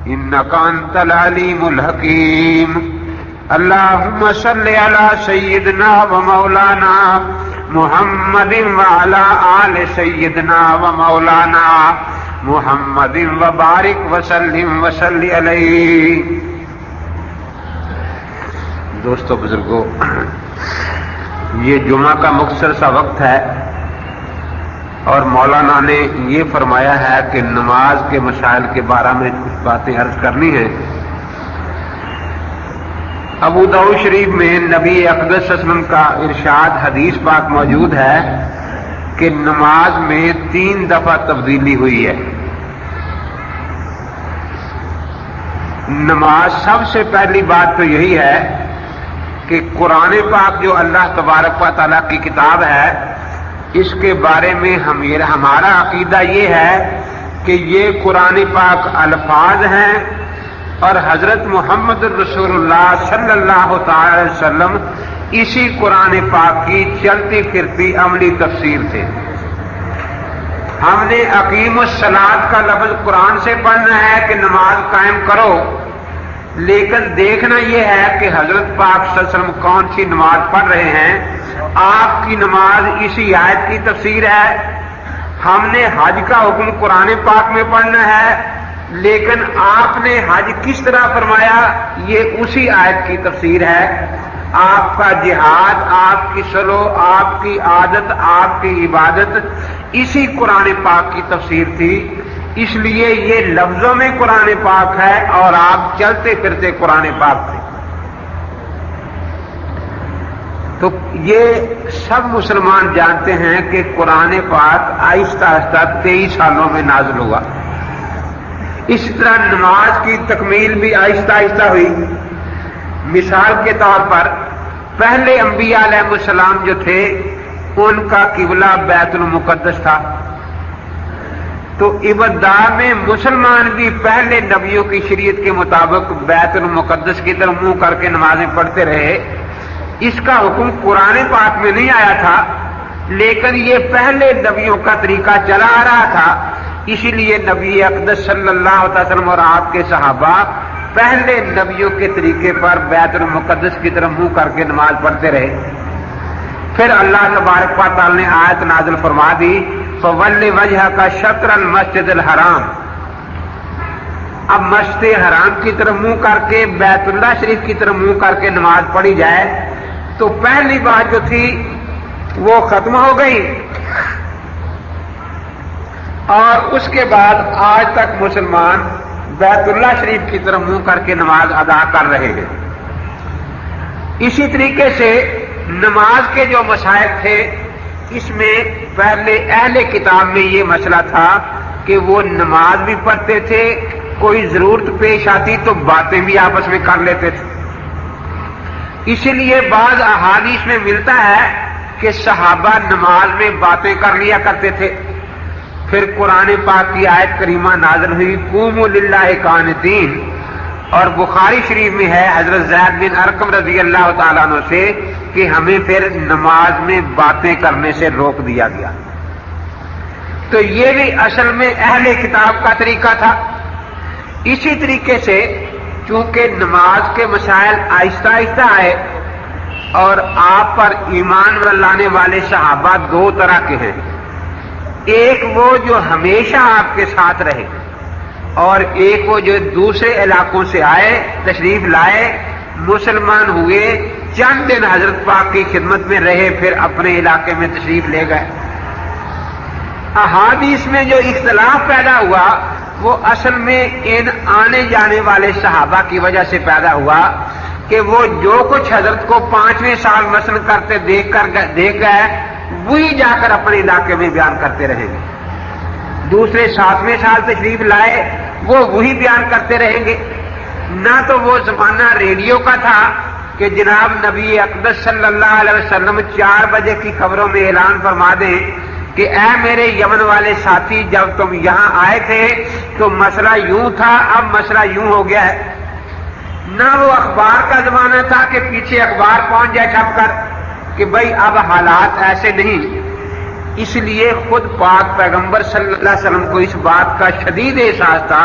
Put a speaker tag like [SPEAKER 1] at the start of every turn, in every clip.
[SPEAKER 1] إنك أنت العليم الحكيم اللهم صل على سيدنا ومولانا محمد وعلى آل سيدنا ومولانا محمد وبارك وسلم وصل علیہ۔ دوستو بزرگوں، یہ جمعہ کا مختصر سا وقت ہے اور مولانا نے یہ فرمایا ہے کہ نماز کے مسائل کے بارے میں کچھ باتیں عرض کرنی ہیں۔ ابو داؤد شریف میں نبی اقدس صلی اللہ علیہ وسلم کا ارشاد حدیث پاک موجود ہے کہ نماز میں 3 دفعہ تبدیلی ہوئی ہے۔ نماز سب سے پہلی بات تو یہی ہے کہ قرآن پاک جو اللہ تبارک و تعالیٰ کی کتاب ہے، اس کے بارے میں ہمارا عقیدہ یہ ہے کہ یہ قرآن پاک الفاظ ہیں اور حضرت محمد رسول اللہ صلی اللہ تعالی علیہ وسلم اسی قرآن پاک کی چلتی پھرتی عملی تفسیر تھے۔ ہم نے اقیم الصلاۃ کا لفظ قرآن سے پڑھنا ہے کہ نماز قائم کرو، لیکن دیکھنا یہ ہے کہ حضرت پاک صلی اللہ علیہ وسلم کون سی نماز پڑھ رہے ہیں۔ آپ کی نماز اسی آیت کی تفسیر ہے۔ ہم نے حج کا حکم قرآن پاک میں پڑھنا ہے، لیکن آپ نے حج کس طرح فرمایا یہ اسی آیت کی تفسیر ہے۔ آپ کا جہاد، آپ کی سلو، آپ کی عادت، آپ کی عبادت اسی قرآن پاک کی تفسیر تھی، اس لیے یہ لفظوں میں قرآن پاک ہے اور آپ چلتے پھرتے قرآن پاک تھے۔ تو یہ سب مسلمان جانتے ہیں کہ قرآن پاک آہستہ آہستہ 23 سالوں میں نازل ہوا۔ اس طرح نماز کی تکمیل بھی آہستہ آہستہ ہوئی۔ مثال کے طور پر پہلے انبیاء علیہ السلام جو تھے ان کا قبلہ بیت المقدس تھا، تو ابتدا میں مسلمان بھی پہلے نبیوں کی شریعت کے مطابق بیت المقدس کی طرف منہ کر کے نمازیں پڑھتے رہے۔ اس کا حکم قرآن پاک میں نہیں آیا تھا، لیکن یہ پہلے نبیوں کا طریقہ چلا آ رہا تھا، اسی لیے نبی اقدس صلی اللہ علیہ وسلم اور آپ کے صحابہ پہلے نبیوں کے طریقے پر بیت المقدس کی طرف منہ کر کے نماز پڑھتے رہے۔ پھر اللہ تبارک و تعالی نے آیت نازل فرما دی فَوَلِّ وَجْهَكَ شَطْرَ الْمَسْجِدِ الْحَرَامِ۔ اب مسجد حرام کی طرف منہ کر کے بیت اللہ شریف کی طرف منہ کر کے نماز پڑھی جائے تو پہلی بات جو تھی وہ ختم ہو گئی، اور اس کے بعد آج تک مسلمان بیت اللہ شریف کی طرف منہ کر کے نماز ادا کر رہے ہیں۔ اسی طریقے سے نماز کے جو مسائل تھے، اس میں پہلے اہل کتاب میں یہ مسئلہ تھا کہ وہ نماز بھی پڑھتے تھے، کوئی ضرورت پیش آتی تو باتیں بھی آپس میں کر لیتے تھے۔ اسی لیے بعض احادیث میں ملتا ہے کہ صحابہ نماز میں باتیں کر لیا کرتے تھے۔ پھر قرآن پاک کی آیت کریمہ نازل ہوئی قوموا للہ قانتین، اور بخاری شریف میں ہے حضرت زید بن ارقم رضی اللہ تعالیٰ عنہ سے کہ ہمیں پھر نماز میں باتیں کرنے سے روک دیا گیا۔ تو یہ بھی اصل میں اہل کتاب کا طریقہ تھا۔ اسی طریقے سے چونکہ نماز کے مسائل آہستہ آہستہ آئے اور آپ پر ایمان لانے والے صحابہ 2 طرح کے ہیں، ایک وہ جو ہمیشہ آپ کے ساتھ رہے، اور ایک وہ جو دوسرے علاقوں سے آئے، تشریف لائے، مسلمان ہوئے، چند دن حضرت پاک کی خدمت میں رہے، پھر اپنے علاقے میں تشریف لے گئے۔ احادیث میں جو اختلاف پیدا ہوا وہ اصل میں ان آنے جانے والے صحابہ کی وجہ سے پیدا ہوا کہ وہ جو کچھ حضرت کو 5ویں سال مثلا کرتے دیکھ گئے وہی جا کر اپنے علاقے میں بیان کرتے رہیں گے، دوسرے 7ویں سال تشریف لائے وہ وہی بیان کرتے رہیں گے۔ نہ تو وہ زمانہ ریڈیو کا تھا کہ جناب نبی اقدس صلی اللہ علیہ وسلم 4 بجے کی خبروں میں اعلان فرما دیں کہ اے میرے یمن والے ساتھی، جب تم یہاں آئے تھے تو مسئلہ یوں تھا، اب مسئلہ یوں ہو گیا ہے۔ نہ وہ اخبار کا زمانہ تھا کہ پیچھے اخبار پہنچ جائے چھپ کر کہ بھئی اب حالات ایسے نہیں۔ اس لیے خود پاک پیغمبر صلی اللہ علیہ وسلم کو اس بات کا شدید احساس تھا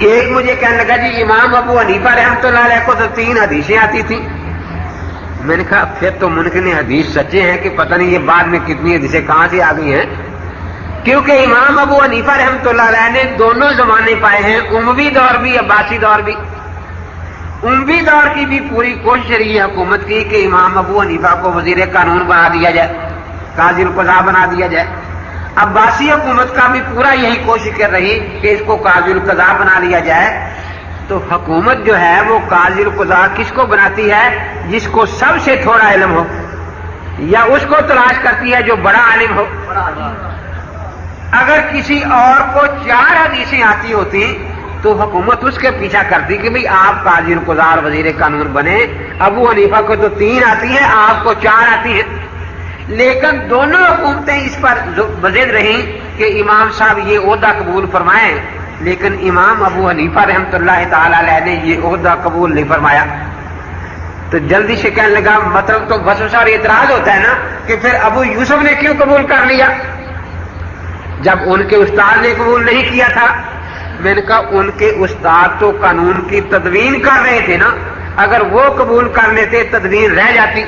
[SPEAKER 1] ایک مجھے کہنے لگا جی امام ابو حنیفہ رحمۃ اللہ علیہ کو تو 3 حدیثیں آتی تھیں. میں نے کہا پھر تو ممکن حدیث سچے ہیں کہ پتہ نہیں یہ بعد میں کتنی حدیثیں کہاں سے آ گئی ہیں، کیونکہ امام ابو حنیفہ رحمۃ اللہ علیہ نے دونوں زمانے پائے ہیں، اموی دور بھی عباسی دور بھی. اموی دور کی بھی پوری کوشش رہی ہے حکومت کی کہ امام ابو حنیفہ کو وزیر قانون بنا دیا جائے، قاضی القضاء بنا دیا جائے. عباسی حکومت کا بھی پورا یہی کوشش کر رہی کہ اس کو قاضی القضاء بنا لیا جائے. تو حکومت جو ہے وہ قاضی القضاء کس کو بناتی ہے؟ جس کو سب سے تھوڑا علم ہو، یا اس کو تلاش کرتی ہے جو بڑا عالم ہو. اگر کسی اور کو 4 حدیثیں آتی ہوتی تو حکومت اس کے پیچھا کرتی کہ بھئی آپ قاضی القضاء اور وزیر قانون بنے. ابو حنیفہ کو تو 3 آتی ہیں، آپ کو 4 آتی ہیں. لیکن دونوں حکومتیں اس پر بضد رہیں کہ امام صاحب یہ عہدہ قبول فرمائیں، لیکن امام ابو حنیفہ رحمۃ اللہ تعالی علیہ نے یہ عہدہ قبول نہیں فرمایا. تو جلدی سے کہنے لگا مطلب تو بس اور اعتراض ہوتا ہے نا کہ پھر ابو یوسف نے کیوں قبول کر لیا جب ان کے استاد نے قبول نہیں کیا تھا؟ میں نے کہا ان کے استاد تو قانون کی تدوین کر رہے تھے نا، اگر وہ قبول کر لیتے تدوین رہ جاتی.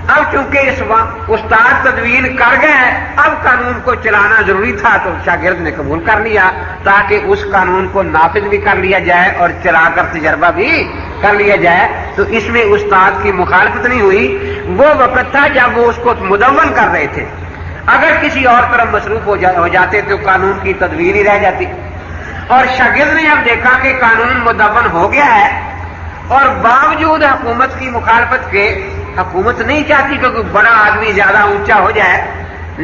[SPEAKER 1] اب چونکہ اس وقت استاد تدوین کر گئے، اب قانون کو چلانا ضروری تھا تو شاگرد نے قبول کر لیا تاکہ اس قانون کو نافذ بھی کر لیا جائے اور چلا کر تجربہ بھی کر لیا جائے. تو اس میں استاد کی مخالفت نہیں ہوئی. وہ وقت تھا جب وہ اس کو مدون کر رہے تھے. اگر کسی اور طرف مصروف ہو جاتے تو قانون کی تدوین ہی رہ جاتی. اور شاگرد نے اب دیکھا کہ قانون مدون ہو گیا ہے، اور باوجود حکومت کی مخالفت کے، حکومت نہیں چاہتی کہ کوئی بڑا آدمی زیادہ اونچا ہو جائے،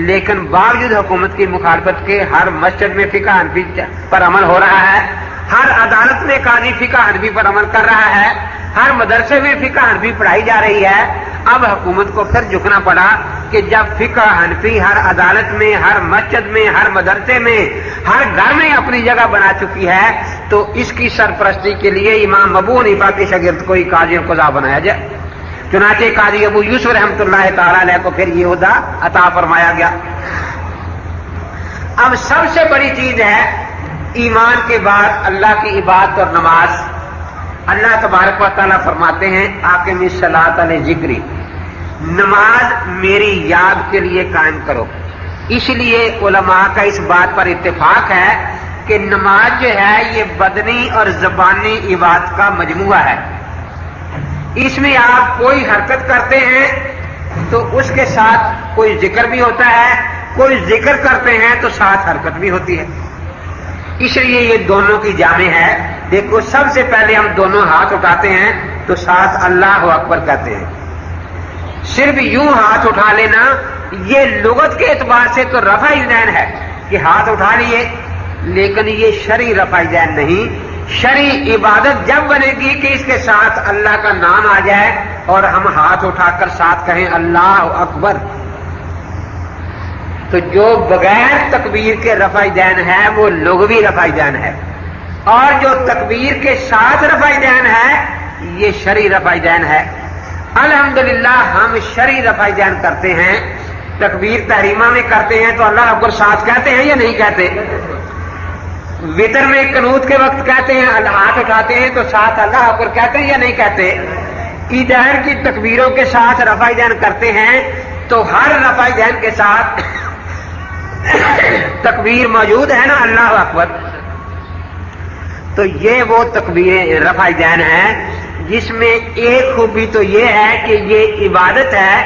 [SPEAKER 1] لیکن باوجود حکومت کی مخالفت کے ہر مسجد میں فقہ حنفی پر عمل ہو رہا ہے، ہر عدالت میں قاضی فقہ حنفی پر عمل کر رہا ہے، ہر مدرسے میں فقہ حنفی پڑھائی جا رہی ہے. اب حکومت کو پھر جھکنا پڑا کہ جب فقہ حنفی ہر عدالت میں، ہر مسجد میں، ہر مدرسے میں، ہر گھر میں اپنی جگہ بنا چکی ہے، تو اس کی سرپرستی کے لیے امام ابو حنیفہ کے شاگرد کو ہی قاضی القضاء بنایا جائے. چنانچہ قاضی ابو یوسف رحمۃ اللہ تعالی علیہ کو پھر یہ عہدہ عطا فرمایا گیا. اب سب سے بڑی چیز ہے ایمان کے بعد اللہ کی عبادت اور نماز. اللہ تبارک و تعالیٰ فرماتے ہیں اقیم الصلاۃ لذکری، نماز میری یاد کے لیے قائم کرو. اس لیے علماء کا اس بات پر اتفاق ہے کہ نماز جو ہے یہ بدنی اور زبانی عبادت کا مجموعہ ہے. اس میں آپ کوئی حرکت کرتے ہیں تو اس کے ساتھ کوئی ذکر بھی ہوتا ہے، کوئی ذکر کرتے ہیں تو ساتھ حرکت بھی ہوتی ہے. اس لیے یہ دونوں کی جامع ہے. دیکھو سب سے پہلے ہم دونوں ہاتھ اٹھاتے ہیں تو ساتھ اللہ اکبر کہتے ہیں. صرف یوں ہاتھ اٹھا لینا یہ لغت کے اعتبار سے تو رفع ذہن ہے کہ ہاتھ اٹھا لیے، لیکن یہ شرعی رفع ذہن نہیں. شرعی عبادت جب بنے گی کہ اس کے ساتھ اللہ کا نام آ جائے اور ہم ہاتھ اٹھا کر ساتھ کہیں اللہ اکبر. تو جو بغیر تکبیر کے رفع ذہن ہے وہ لغوی رفع ذہن ہے، اور جو تکبیر کے ساتھ رفع ذہن ہے یہ شرعی رفع ذہن ہے. الحمدللہ ہم شرعی رفع ذہن کرتے ہیں. تکبیر تحریمہ میں کرتے ہیں تو اللہ اکبر ساتھ کہتے ہیں یا نہیں کہتے؟ وتر میں قنوت کے وقت کہتے ہیں، ہاتھ اٹھاتے ہیں تو ساتھ اللہ اکبر کہتے ہیں یا نہیں کہتے؟ عیدین کی تکبیروں کے ساتھ رفع ذہن کرتے ہیں تو ہر رفع ذہن کے ساتھ تکبیر موجود ہے نا اللہ اکبر. تو یہ وہ تکبیر رفع ذہن ہے جس میں ایک خوبی تو یہ ہے کہ یہ عبادت ہے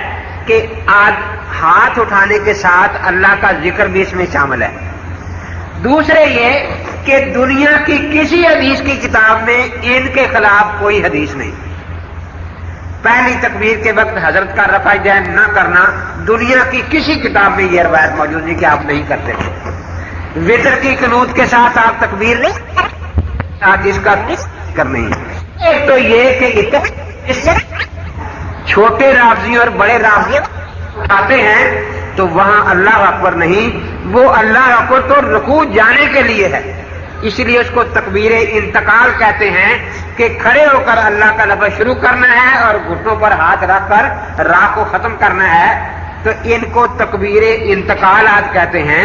[SPEAKER 1] کہ ہاتھ اٹھانے کے ساتھ اللہ کا ذکر بھی اس میں شامل ہے. دوسرے یہ کہ دنیا کی کسی حدیث کی کتاب میں ان کے خلاف کوئی حدیث نہیں. پہلی تکبیر کے وقت حضرت کا رفع ذہن نہ کرنا دنیا کی کسی کتاب میں یہ روایت موجود نہیں کہ آپ نہیں کرتے. وتر کی قنوت کے ساتھ آپ تکبیر نہیں ساتھ اس کا کرنی ہے. ایک تو یہ کہ چھوٹے رافضی اور بڑے رافضی آتے ہیں تو وہاں اللہ اکبر نہیں، وہ اللہ اکبر تو رکوع جانے کے لیے ہے. اس لیے اس کو تکبیر انتقال کہتے ہیں کہ کھڑے ہو کر اللہ کا لفظ شروع کرنا ہے اور گھٹنوں پر ہاتھ رکھ کر راہ کو ختم کرنا ہے. تو ان کو تکبیر انتقالات کہتے ہیں.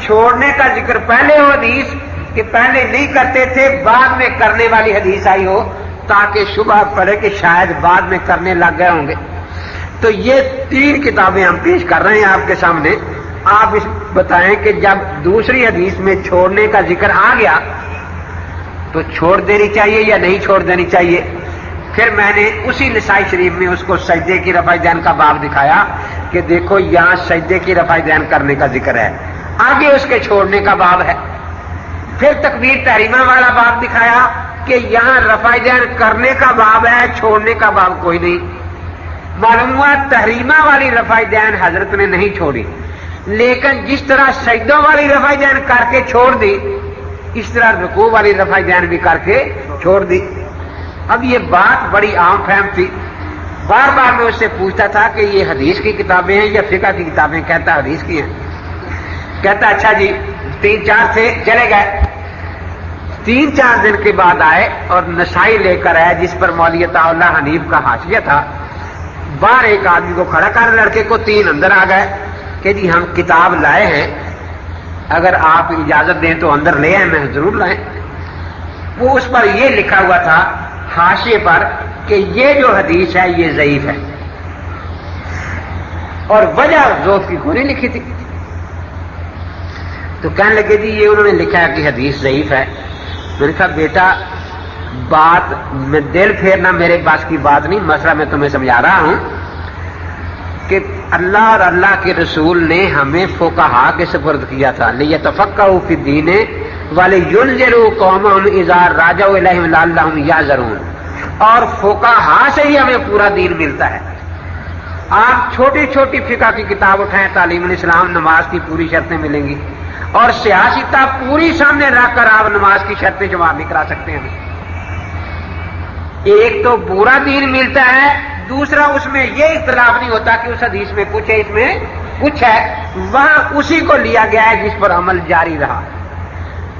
[SPEAKER 1] چھوڑنے کا ذکر پہلے ہو حدیث کہ پہلے نہیں کرتے تھے بعد میں کرنے والی حدیث آئی ہو تاکہ شبہ پڑے کہ شاید بعد میں کرنے لگ گئے ہوں گے. تو یہ 3 کتابیں ہم پیش کر رہے ہیں آپ کے سامنے. آپ اس بتائیں کہ جب دوسری حدیث میں چھوڑنے کا ذکر آ گیا تو چھوڑ دینی چاہیے یا نہیں چھوڑ دینی چاہیے. پھر میں نے اسی نسائی شریف میں اس کو سجدے کی رفع دین کا باب دکھایا کہ دیکھو یہاں سجدے کی رفع دین کرنے کا ذکر ہے, آگے اس کے چھوڑنے کا باب ہے. پھر تکبیر تحریمہ والا باب دکھایا کہ یہاں رفع دین کرنے کا باب ہے, چھوڑنے کا باب کوئی نہیں. معلوم ہوا تحریمہ والی رفع دین حضرت نے نہیں چھوڑی, لیکن جس طرح سجدوں والی رفع دین کر کے چھوڑ دی اس طرح رکوع والی رفع دین بھی کر کے چھوڑ دی. اب یہ بات بڑی عام فہم تھی, بار بار میں اس سے پوچھتا تھا کہ یہ حدیث کی کتابیں ہیں یا فقہ کی کتابیں. کہتا حدیث کی ہیں. کہتا اچھا جی 3-4 تھے چلے گئے. 3-4 دن کے بعد آئے اور نسائی لے کر آئے جس پر مولوی عطا اللہ حنیف کا حاشیہ تھا. باہر ایک آدمی کو کھڑا کر لڑکے کو 3 اندر آ گئے کہ جی ہم کتاب لائے ہیں, اگر آپ اجازت دیں تو اندر لے آئیں. میں ضرور لائیں. وہ اس پر یہ لکھا ہوا تھا حاشیے پر کہ یہ جو حدیث ہے یہ ضعیف ہے, اور وجہ ضعف کی کوئی نہیں لکھی تھی. تو کہنے لگے جی یہ انہوں نے لکھا ہے کہ حدیث ضعیف ہے. میں نے کہا بیٹا بات میں دل پھیرنا میرے پاس کی بات نہیں, مسئلہ میں تمہیں سمجھا رہا ہوں کہ اللہ اور اللہ کے رسول نے ہمیں فقہا کے سپرد کیا تھا لیتفقہوا فی الدین ولینذروا قومہم اذا راجعوا الیہم لعلہم یحذرون. اور فقہا سے ہی ہمیں پورا دین ملتا ہے. آپ چھوٹی چھوٹی فقہ کی کتاب اٹھائیں, تعلیم الاسلام, نماز کی پوری شرطیں ملیں گی, اور سیاستہ پوری سامنے رکھ کر آپ نماز کی شرطیں جواب بھی کرا سکتے ہیں. ایک تو پورا دین ملتا ہے, دوسرا اس میں یہ اختلاف نہیں ہوتا کہ اس حدیث میں کچھ ہے اس میں کچھ ہے, وہاں اسی کو لیا گیا ہے جس پر عمل جاری رہا.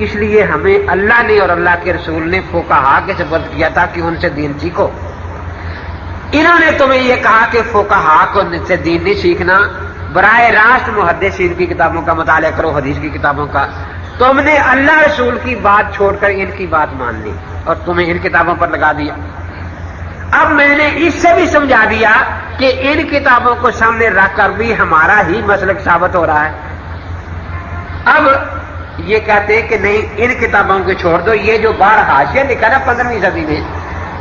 [SPEAKER 1] اس لیے ہمیں اللہ نے اور اللہ کے رسول نے فقہا کے سپرد کیا تھا کہ ان سے دین سیکھو. انہوں نے تمہیں یہ کہا کہ فقہا کو سے دین نہیں سیکھنا, براہ راست محدثین کی کتابوں کا مطالعہ کرو, حدیث کی کتابوں کا. تم نے اللہ رسول کی بات چھوڑ کر ان کی بات مان لی اور تمہیں ان کتابوں پر لگا دیا. اب میں نے اس سے بھی سمجھا دیا کہ ان کتابوں کو سامنے رکھ کر بھی ہمارا ہی مسلک ثابت ہو رہا ہے. اب یہ کہتے ہیں کہ نہیں ان کتابوں کو چھوڑ دو, یہ جو باہر حاشیہ لکھا نا 15ویں صدی میں,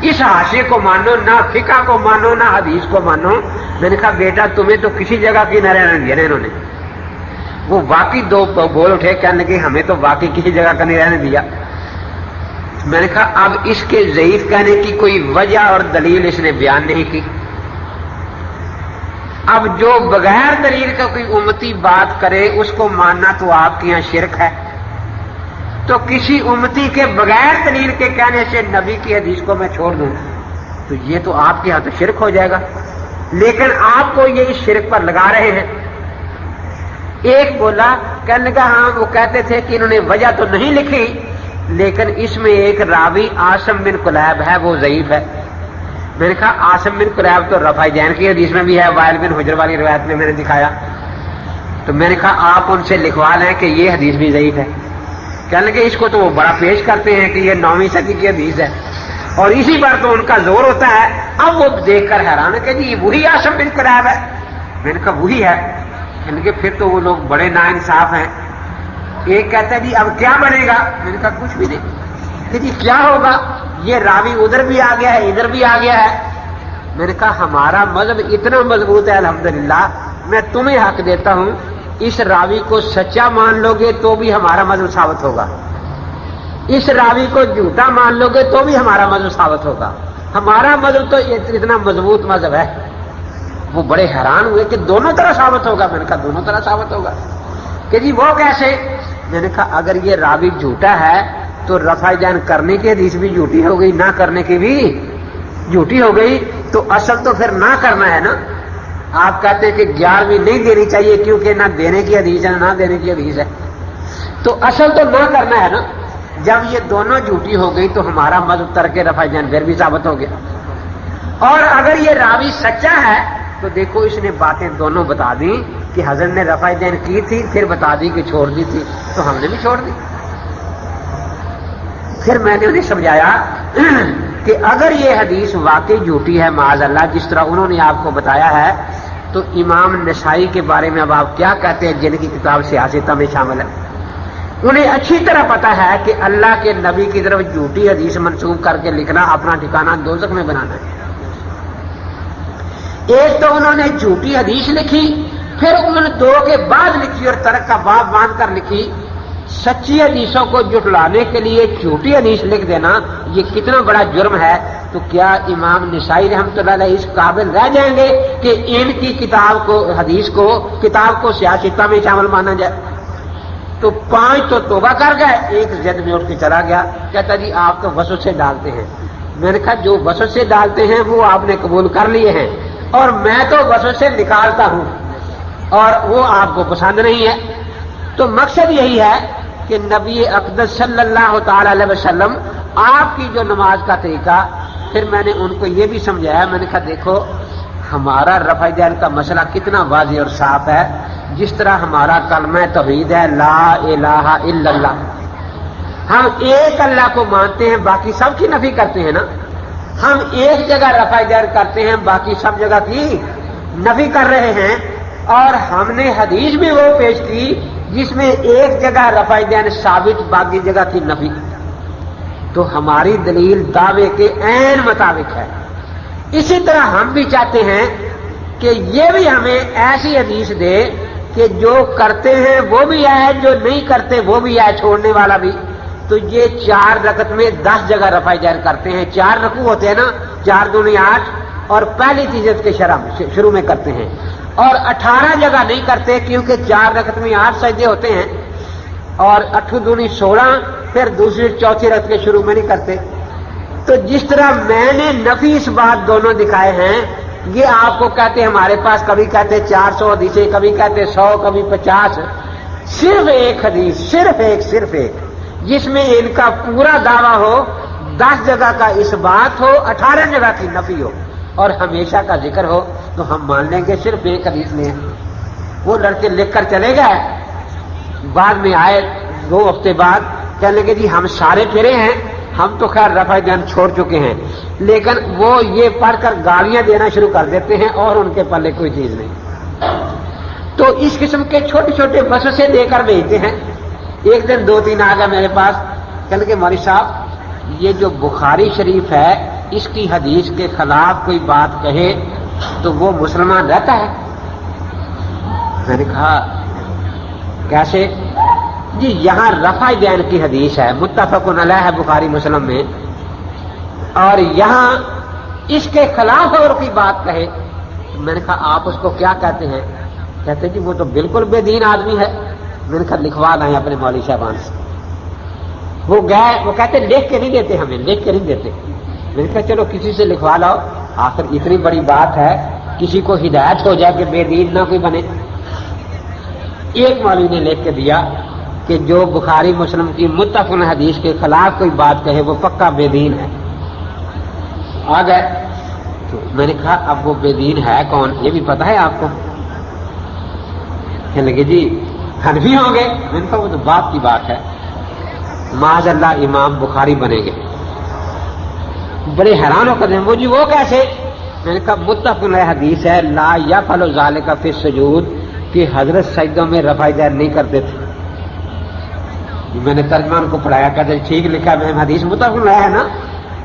[SPEAKER 1] اس حاشیے کو مانو, نہ فقہ کو مانو نہ حدیث کو مانو. میں نے کہا بیٹا تمہیں تو کسی جگہ کی نہ رہنے دیا نا انہوں نے. وہ واقعی 2 بول اٹھے, کہنے لگے ہمیں تو واقعی کسی جگہ کا نہیں رہنے دیا. میں نے کہا اب اس کے ضعیف کہنے کی کوئی وجہ اور دلیل اس نے بیان نہیں کی. اب جو بغیر دلیل کا کوئی امتی بات کرے اس کو ماننا تو آپ کے یہاں شرک ہے. تو کسی امتی کے بغیر دلیل کے کہنے سے نبی کی حدیث کو میں چھوڑ دوں تو یہ تو آپ کے یہاں تو شرک ہو جائے گا. لیکن آپ کو یہ اس شرک پر لگا رہے ہیں. ایک بولا, کہنے لگا ہاں وہ کہتے تھے کہ انہوں نے وجہ تو نہیں لکھی, لیکن اس میں ایک راوی عاصم بن کلیب ہے وہ ضعیف ہے. میں نے کہا عاصم بن کلیب تو رفع دین کی حدیث میں بھی ہے, وائل بن حجر والی روایت میں نے دکھایا. تو میں نے کہا آپ ان سے لکھوا لیں کہ یہ حدیث بھی ضعیف ہے. کہنے لگے اس کو تو وہ بڑا پیش کرتے ہیں کہ یہ 9ویں صدی کی حدیث ہے اور اسی پر تو ان کا زور ہوتا ہے. اب وہ دیکھ کر حیران ہے کہ جی وہی عاصم بن کلیب ہے. میں نے کہا وہی ہے. کہنے لگے پھر تو وہ لوگ بڑے ناانصاف ہیں. ایک کہتا ہے جی اب کیا بنے گا. میں نے کہا کچھ بھی نہیں. کہ جی کیا ہوگا, یہ راوی ادھر بھی آ گیا ہے ادھر بھی آ گیا ہے. میں نے کہا ہمارا مذہب اتنا مضبوط ہے الحمدللہ, میں تمہیں حق دیتا ہوں اس راوی کو سچا مان لو گے تو بھی ہمارا مذہب ثابت ہوگا, اس راوی کو جھوٹا مان لو گے تو بھی ہمارا مذہب ثابت ہوگا. ہمارا مذہب تو اتنا مضبوط مذہب ہے. وہ بڑے حیران ہوئے کہ دونوں طرح ثابت ہوگا. میں نے کہا دونوں طرح ثابت ہوگا. کہ جی وہ کیسے. میں نے کہا اگر یہ راوی جھوٹا ہے تو رفع دین کرنے کی حدیث بھی جھوٹی ہو گئی, نہ کرنے کی بھی جھوٹی ہو گئی. تو اصل تو پھر نہ کرنا ہے نا. آپ کہتے ہیں کہ 11ویں نہیں دینی چاہیے کیونکہ نہ دینے کی حدیث ہے نہ دینے کی حدیث ہے, تو اصل تو نہ کرنا ہے نا. جب یہ دونوں جھوٹی ہو گئی تو ہمارا مذہب ترک رفع دین پھر بھی ثابت ہو گیا. اور اگر یہ راوی سچا ہے تو دیکھو اس نے باتیں دونوں بتا دی کہ حضرت نے رفع دین کی تھی پھر بتا دی کہ چھوڑ دی تھی تو ہم نے بھی چھوڑ دی. پھر میں نے انہیں سمجھایا کہ اگر یہ حدیث واقعی جھوٹی ہے معاذ اللہ جس طرح انہوں نے آپ کو بتایا ہے تو امام نسائی کے بارے میں اب آپ کیا کہتے ہیں جن کی کتاب سیاست میں شامل ہے. انہیں اچھی طرح پتا ہے کہ اللہ کے نبی کی طرف جھوٹی حدیث منسوب کر کے لکھنا اپنا ٹھکانہ دوزخ میں بنانا ہے. ایک تو انہوں نے جھوٹی حدیث لکھی پھر انہوں نے دو کے بعد لکھی اور ترک کا باب باندھ کر لکھی. سچی حدیثوں کو جھٹلانے کے لیے جھوٹی حدیث لکھ دینا یہ کتنا بڑا جرم ہے. تو کیا امام نسائی رحمۃ اللہ علیہ اس قابل رہ جائیں گے کہ ان کی کتاب کو حدیث کو کتاب کو سیاستہ میں شامل مانا جائے؟ تو 5 تو توبہ کر گئے, ایک زد میں اٹھ کے چلا گیا, کہتا جی آپ تو وسوسے ڈالتے ہیں. میں نے کہا جو وسوسے ڈالتے ہیں وہ آپ نے قبول کر لیے ہیں اور میں تو وسوسے نکالتا ہوں اور وہ آپ کو پسند نہیں ہے. تو مقصد یہی ہے کہ نبی اقدس صلی اللہ تعالی علیہ وسلم آپ کی جو نماز کا طریقہ, پھر میں نے ان کو یہ بھی سمجھایا. میں نے کہا دیکھو ہمارا رفع دین کا مسئلہ کتنا واضح اور صاف ہے. جس طرح ہمارا کلمہ توحید ہے لا الہ الا اللہ, ہم ایک اللہ کو مانتے ہیں باقی سب کی نفی کرتے ہیں نا. ہم ایک جگہ رفع دین کرتے ہیں باقی سب جگہ کی نفی کر رہے ہیں. اور ہم نے حدیث بھی وہ پیش کی جس میں ایک جگہ رفع دین ثابت باقی جگہ کی نفی. تو ہماری دلیل دعوے کے عین مطابق ہے. اسی طرح ہم بھی چاہتے ہیں کہ یہ بھی ہمیں ایسی حدیث دے کہ جو کرتے ہیں وہ بھی ہے, جو نہیں کرتے وہ بھی ہے, چھوڑنے والا بھی. تو یہ 4 رکعت میں 10 جگہ رفع دین کرتے ہیں. 4 رکوع ہوتے ہیں نا, 4 دونی 8 اور پہلی تیجت کے شروع میں کرتے ہیں. اور 18 جگہ نہیں کرتے کیونکہ 4 رکعت میں 8 سجدے ہوتے ہیں اور 8 دونی 16 پھر دوسری چوتھی رکعت کے شروع میں نہیں کرتے. تو جس طرح میں نے نفی اس بات دونوں دکھائے ہیں, یہ آپ کو کہتے ہیں ہمارے پاس کبھی کہتے 400 حدیثیں, کبھی کہتے 100, کبھی 50. صرف ایک حدیث, صرف ایک جس میں ان کا پورا دعویٰ ہو, 10 جگہ کا اس بات ہو, 18 جگہ کی نفی ہو اور ہمیشہ کا ذکر ہو, تو ہم مان لیں گے صرف ایک حدیث میں ہے. وہ لڑکے لکھ کر چلے گئے, بعد میں آئے 2 ہفتے بعد کہنے لگے جی ہم سارے پھرے ہیں, ہم تو خیر رفع دین چھوڑ چکے ہیں, لیکن وہ یہ پڑھ کر گالیاں دینا شروع کر دیتے ہیں اور ان کے پلے کوئی چیز نہیں. تو اس قسم کے چھوٹے چھوٹے وسوسے دے کر بھیجتے ہیں. ایک دن 2-3 آ گئے میرے پاس, کہنے لگے مولوی صاحب یہ جو بخاری شریف ہے اس کی حدیث کے خلاف کوئی بات کہے تو وہ مسلمان رہتا ہے؟ میں نے کہا کیسے؟ جی یہاں رفع دین کی حدیث ہے, متفق علیہ ہے بخاری مسلم میں, اور یہاں اس کے خلاف اور کوئی بات کہے. میں نے کہا آپ اس کو کیا کہتے ہیں؟ کہتے جی وہ تو بالکل بے دین آدمی ہے. میں نے کہا لکھوا لائیں اپنے مولوی صاحبان سے. وہ گئے, وہ کہتے لکھ کے نہیں دیتے, ہمیں لکھ کے نہیں دیتے. میں نے کہا چلو کسی سے لکھوا لاؤ, آخر اتنی بڑی بات ہے, کسی کو ہدایت ہو جائے کہ بے دین نہ کوئی بنے. ایک مولوی نے لکھ کے دیا کہ جو بخاری مسلم کی متفق حدیث کے خلاف کوئی بات کہے وہ پکا بے دین ہے. آ گئے تو میں نے کہا اب وہ بے دین ہے کون, یہ بھی پتا ہے آپ کو؟ کہنے لگے جی حنفی ہوں گے. میں نے کہا وہ تو بات کی بات ہے, معاذ اللہ امام بخاری بنیں گے. بڑے حیران ہو کر دیں وہ جی وہ کیسے؟ میں نے کہا متفق حدیث ہے لا یفعل ذلک فی السجود, کہ حضرت سجدوں میں رفع دین نہیں کرتے تھے. میں نے ترجمان کو پڑھایا, کہتے ٹھیک لکھا میں حدیث متفق ہے نا,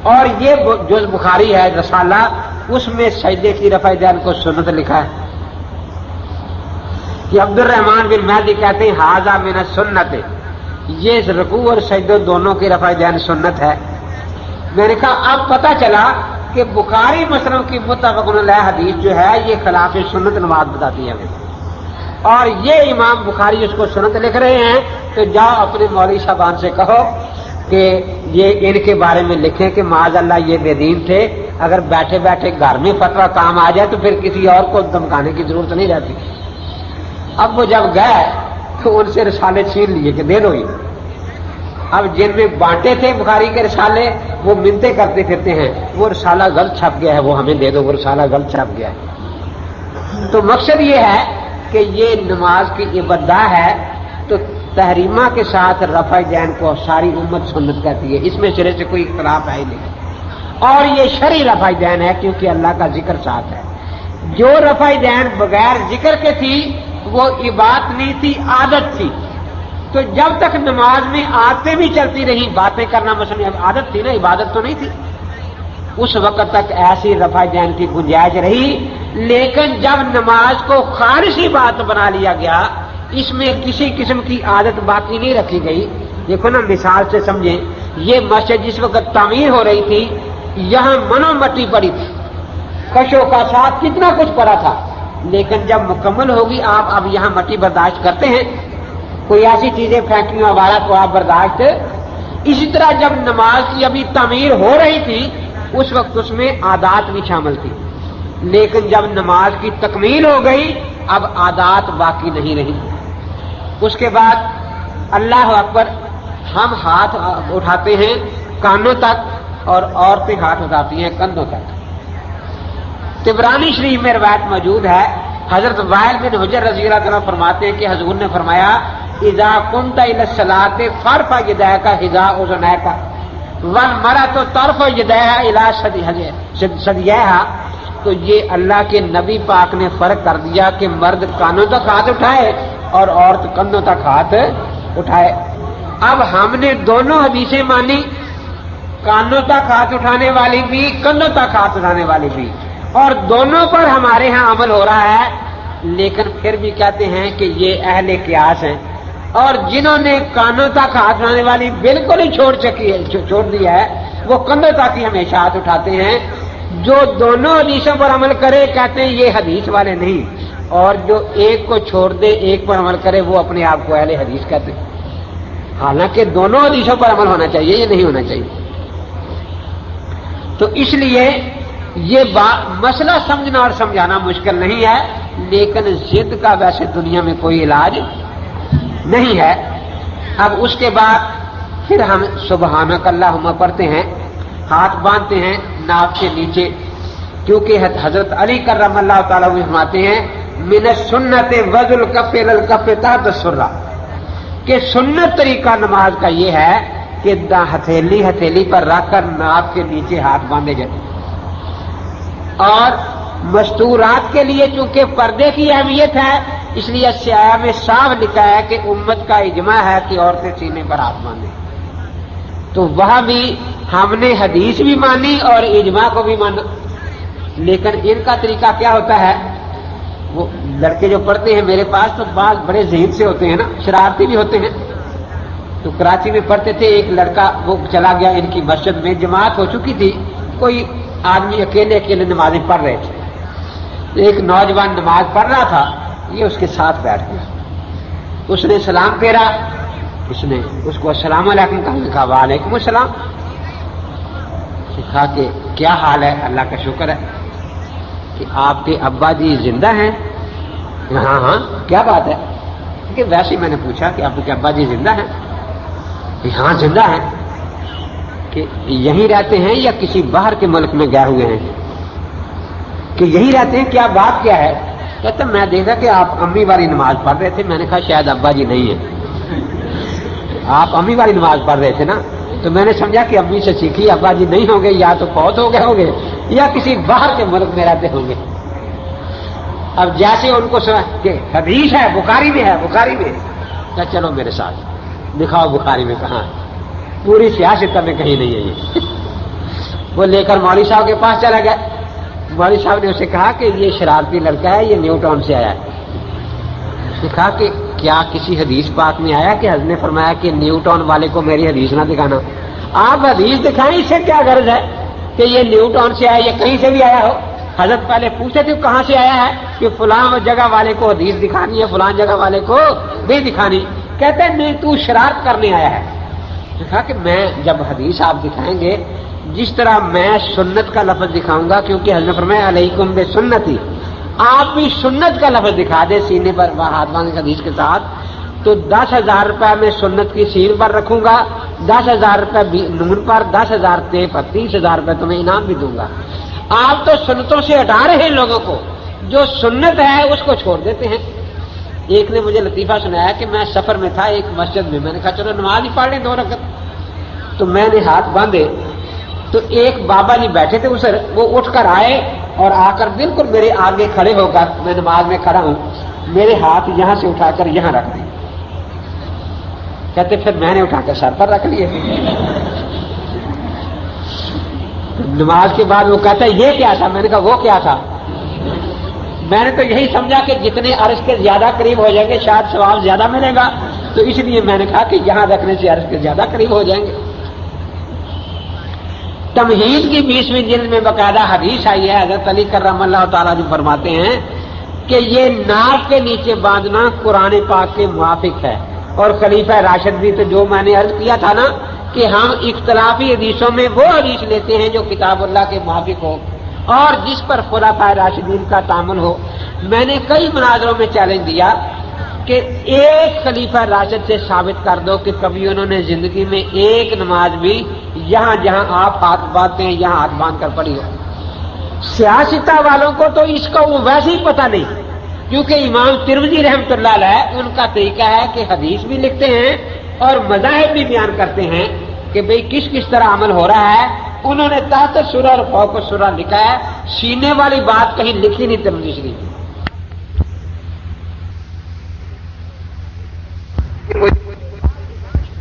[SPEAKER 1] اور یہ جو بخاری ہے رسالہ اس میں سجدے کی رفع دین کو سنت لکھا ہے. کہ عبد الرحمن بن مہدی کہتے ہیں ھذا من السنت, یہ رکوع اور سجدے دونوں کی رفع دین سنت ہے. میں نے کہا اب پتہ چلا کہ بخاری مسلم کی متفق علیہ حدیث جو ہے یہ خلاف سنت نماز بتاتی ہے ہمیں, اور یہ امام بخاری اس کو سنت لکھ رہے ہیں. تو جاؤ اپنے مولوی صاحبان سے کہو کہ یہ ان کے بارے میں لکھیں کہ معاذ اللہ یہ بے دین تھے, اگر بیٹھے بیٹھے گھر میں فتویٰ کام آ جائے تو پھر کسی اور کو دمکانے کی ضرورت نہیں رہتی. اب وہ جب گئے تو ان سے رسالے چھین لیے کہ دے دو یہ. اب جن میں بانٹے تھے بخاری کے رسالے وہ منتیں کرتے پھرتے ہیں, وہ رسالہ غلط چھپ گیا ہے, وہ ہمیں دے دو, وہ رسالہ غلط چھپ گیا ہے. تو مقصد یہ ہے کہ یہ نماز کی عبادت ہے تو تحریمہ کے ساتھ رفع دین کو ساری امت سنت کہتی ہے، اس میں سرے سے کوئی اختلاف ہے ہی نہیں، اور یہ شرعی رفع دین ہے کیونکہ اللہ کا ذکر ساتھ ہے۔ جو رفع دین بغیر ذکر کے تھی وہ عبادت نہیں تھی، عادت تھی، تو جب تک نماز میں عادتیں بھی چلتی رہی، باتیں کرنا مثلا عادت تھی نا، عبادت تو نہیں تھی، اس وقت تک ایسی رفع دین کی گنجائش رہی۔ لیکن جب نماز کو خالصی بات بنا لیا گیا، اس میں کسی قسم کی عادت باقی نہیں رکھی گئی۔ دیکھو نا، مثال سے سمجھیں، یہ مسجد جس وقت تعمیر ہو رہی تھی یہاں منو مٹی پڑی تھی، کشوں کا ساتھ کتنا کچھ پڑا تھا، لیکن جب مکمل ہوگی آپ اب یہاں مٹی برداشت کرتے ہیں، کوئی ایسی چیزیں پھینکی ہمارا تو آپ برداشت۔ اسی طرح جب نماز کی ابھی تعمیر ہو رہی تھی اس وقت اس میں عادات بھی شامل تھی، لیکن جب نماز کی تکمیل ہو گئی اب عادات باقی نہیں رہی۔ اس کے بعد اللہ اکبر، ہم ہاتھ اٹھاتے ہیں کانوں تک اور عورتیں ہاتھ اٹھاتی ہیں کندھوں تک۔ طبرانی شریف میں روایت موجود ہے، حضرت وائل بن حجر رضی اللہ عنہ فرماتے ہیں کہ حضور نے فرمایا اذا قمت الى الصلاۃ فارفع یدیک حذاء اذنیک والمرأۃ ترفع یدیہا الی ثدییہا۔ تو یہ اللہ کے نبی پاک نے فرق کر دیا کہ مرد کانوں تک ہاتھ اٹھائے اور عورت کندھوں تک ہاتھ اٹھائے۔ اب ہم نے دونوں حدیثیں مانی، کانوں تک ہاتھ اٹھانے والی بھی کندھوں تک ہاتھ اٹھانے والی بھی، اور دونوں پر ہمارے ہاں عمل ہو رہا ہے، لیکن پھر بھی کہتے ہیں کہ یہ اہل قیاس ہیں، اور جنہوں نے کانوں تک ہاتھ اٹھانے والی بالکل ہی چھوڑ دیا ہے وہ کندھوں تک ہی ہمیشہ ہاتھ اٹھاتے ہیں۔ جو دونوں حدیثوں پر عمل کرے کہتے ہیں یہ حدیث والے نہیں، اور جو ایک کو چھوڑ دے ایک پر عمل کرے وہ اپنے آپ کو اہل حدیث کہتے ہیں، حالانکہ دونوں حدیثوں پر عمل ہونا چاہیے، یہ نہیں ہونا چاہیے۔ تو اس لیے یہ مسئلہ سمجھنا اور سمجھانا مشکل نہیں ہے، لیکن ضد کا ویسے دنیا میں کوئی علاج نہیں ہے۔ اب اس کے بعد پھر ہم سبحانک اللہم پڑھتے ہیں، ہاتھ باندھتے ہیں ناک کے نیچے، کیونکہ حضرت علی کرم اللہ تعالیٰ عنہ فرماتے ہیں من السنت وضع الکف الی الکف تحت السرہ، کہ سنت طریقہ نماز کا یہ ہے کہ ہتھیلی پر رکھ کر ناک کے نیچے ہاتھ باندھے جاتے ہیں، اور مستورات کے لیے چونکہ پردے کی اہمیت ہے اس لیے سیاہ میں صاف لکھا ہے کہ امت کا اجماع ہے کہ عورتیں سینے پر ہاتھ باندھیں، تو وہاں بھی ہم نے حدیث بھی مانی اور اجماع کو بھی مانا۔ لیکن ان کا طریقہ کیا ہوتا ہے، وہ لڑکے جو پڑھتے ہیں میرے پاس تو بعض بڑے ذہین سے ہوتے ہیں نا، شرارتی بھی ہوتے ہیں، تو کراچی میں پڑھتے تھے، ایک لڑکا وہ چلا گیا ان کی مسجد میں، جماعت ہو چکی تھی، کوئی آدمی اکیلے نمازیں پڑھ رہے تھے، ایک نوجوان نماز پڑھ رہا تھا، یہ اس کے ساتھ بیٹھ گیا، اس نے سلام پھیرا، اس نے اس کو السلام علیکم کہا، وعلیکم السلام، کہا کہ کیا حال ہے، اللہ کا شکر ہے، کہ آپ کے ابا جی زندہ ہیں؟ ہاں ہاں، کیا بات ہے؟ کہ ویسے ہی میں نے پوچھا کہ آپ کے ابا جی زندہ ہیں؟ کہ ہاں زندہ ہیں۔ کہ یہیں رہتے ہیں یا کسی باہر کے ملک میں گئے ہوئے ہیں؟ کہ یہیں رہتے ہیں، کیا بات کیا ہے؟ کہتا میں دیکھا کہ آپ امی والی نماز پڑھ رہے تھے، میں نے کہا شاید ابا جی نہیں ہیں، آپ امی والی نماز پڑھ رہے تھے نا، تو میں نے سمجھا کہ امی سے سیکھی، ابا جی نہیں ہوں گے، یا تو فوت ہو گئے ہوں گے یا کسی باہر کے ملک میں رہتے ہوں گے۔ اب جیسے ان کو سنا کہ حدیث ہے بخاری میں ہے، بخاری میں، کہ چلو میرے ساتھ دکھاؤ بخاری میں کہاں ہے، پوری سیاست میں کہیں نہیں ہے یہ۔ وہ لے کر مولوی صاحب کے پاس چلا گیا، مولوی صاحب نے اسے کہا کہ یہ شرارتی لڑکا ہے، یہ نیو ٹاؤن سے آیا ہے۔ اس نے کہا کہ کیا کسی حدیث پاک میں آیا کہ حضرت نے فرمایا کہ نیو ٹاؤن والے کو میری حدیث نہ دکھانا؟ آپ حدیث دکھائیں، اس سے کیا غرض ہے کہ یہ نیو ٹاؤن سے آیا یا کہیں سے بھی آیا ہو؟ حضرت پہلے پوچھے تھے کہاں سے آیا ہے، کہ فلاں جگہ والے کو حدیث دکھانی ہے، فلاں جگہ والے کو نہیں دکھانی۔ کہتے ہیں نہیں، تو شرارت کرنے آیا ہے۔ کہا کہ میں جب حدیث آپ دکھائیں گے، جس طرح میں سنت کا لفظ دکھاؤں گا، کیونکہ حضرت نے فرمایا علیکم بسنتی، آپ بھی سنت کا لفظ دکھا دے سینے پر ہاتھ باندھے حدیث کے ساتھ، تو 10,000 روپے میں سنت کی سین پر رکھوں گا، 10,000 روپے نون پر، 10,000 تے پر، 30,000 روپے تمہیں انعام بھی دوں گا۔ آپ تو سنتوں سے ہٹا رہے ہیں لوگوں کو، جو سنت ہے اس کو چھوڑ دیتے ہیں۔ ایک نے مجھے لطیفہ سنایا کہ میں سفر میں تھا ایک مسجد میں نے کہا چلو نماز ہی پڑھ لیں 2 رکعت. تو میں نے ہاتھ باندھے تو ایک بابا جی بیٹھے تھے اسر، وہ اٹھ کر آئے اور آ کر بالکل میرے آگے کھڑے ہو کر، میں نماز میں کھڑا ہوں، میرے ہاتھ یہاں سے اٹھا کر یہاں رکھ دیے. کہتے پھر میں نے اٹھا کر سر پر رکھ لیے. نماز کے بعد وہ کہتا ہے یہ کیا تھا؟ میں نے کہا وہ کیا تھا؟ میں نے تو یہی سمجھا کہ جتنے عرش کے زیادہ قریب ہو جائیں گے شاید ثواب زیادہ ملے گا، تو اس لیے میں نے کہا کہ یہاں رکھنے سے عرش کے زیادہ قریب ہو جائیں گے. تمہید کی 20ویں جلد میں باقاعدہ حدیث آئی ہے، حضرت علی کرم اللہ تعالیٰ جو فرماتے ہیں کہ یہ ناک کے نیچے باندھنا قرآن پاک کے موافق ہے. اور خلیفہ راشد بھی، تو جو میں نے عرض کیا تھا نا کہ ہم اختلافی حدیثوں میں وہ حدیث لیتے ہیں جو کتاب اللہ کے موافق ہو اور جس پر خلفائے راشدین کا تعامل ہو. میں نے کئی مناظروں میں چیلنج دیا کہ ایک خلیفہ راشد سے ثابت کر دو کہ کبھی انہوں نے زندگی میں ایک نماز بھی یہاں جہاں آپ ہاتھ باندھتے ہیں یہاں ہاتھ باندھ کر پڑھی ہو. سیاستہ والوں کو تو اس کا وہ ویسے ہی پتہ نہیں، کیونکہ امام ترمذی رحمۃ اللہ علیہ ان کا طریقہ ہے کہ حدیث بھی لکھتے ہیں اور مذاہب بھی بیان کرتے ہیں کہ بھئی کس کس طرح عمل ہو رہا ہے. انہوں نے تحت سورہ اور فوق سورہ لکھا ہے، سینے والی بات کہیں لکھی نہیں ترمذی شریف.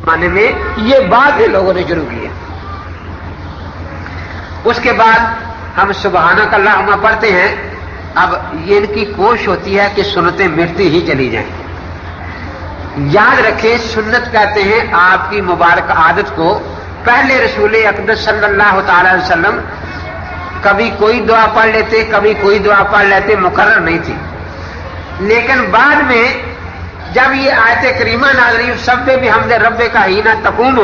[SPEAKER 1] معنی میں یہ بات لوگوں نے شروع کی ہے. اس کے بعد ہم سبحانک اللہم پڑھتے ہیں. اب یہ ان کی کوشش ہوتی ہے کہ سنتیں مٹتی ہی چلی جائیں. یاد رکھیں سنت کہتے ہیں آپ کی مبارک عادت کو. پہلے رسول اقدس صلی اللہ تعالی علیہ وسلم کبھی کوئی دعا پڑھ لیتے کبھی کوئی دعا پڑھ لیتے، مقرر نہیں تھی. لیکن بعد میں جب یہ آیت کریمہ نازل سب بھی حمد رب کا ہی نہ تقوم،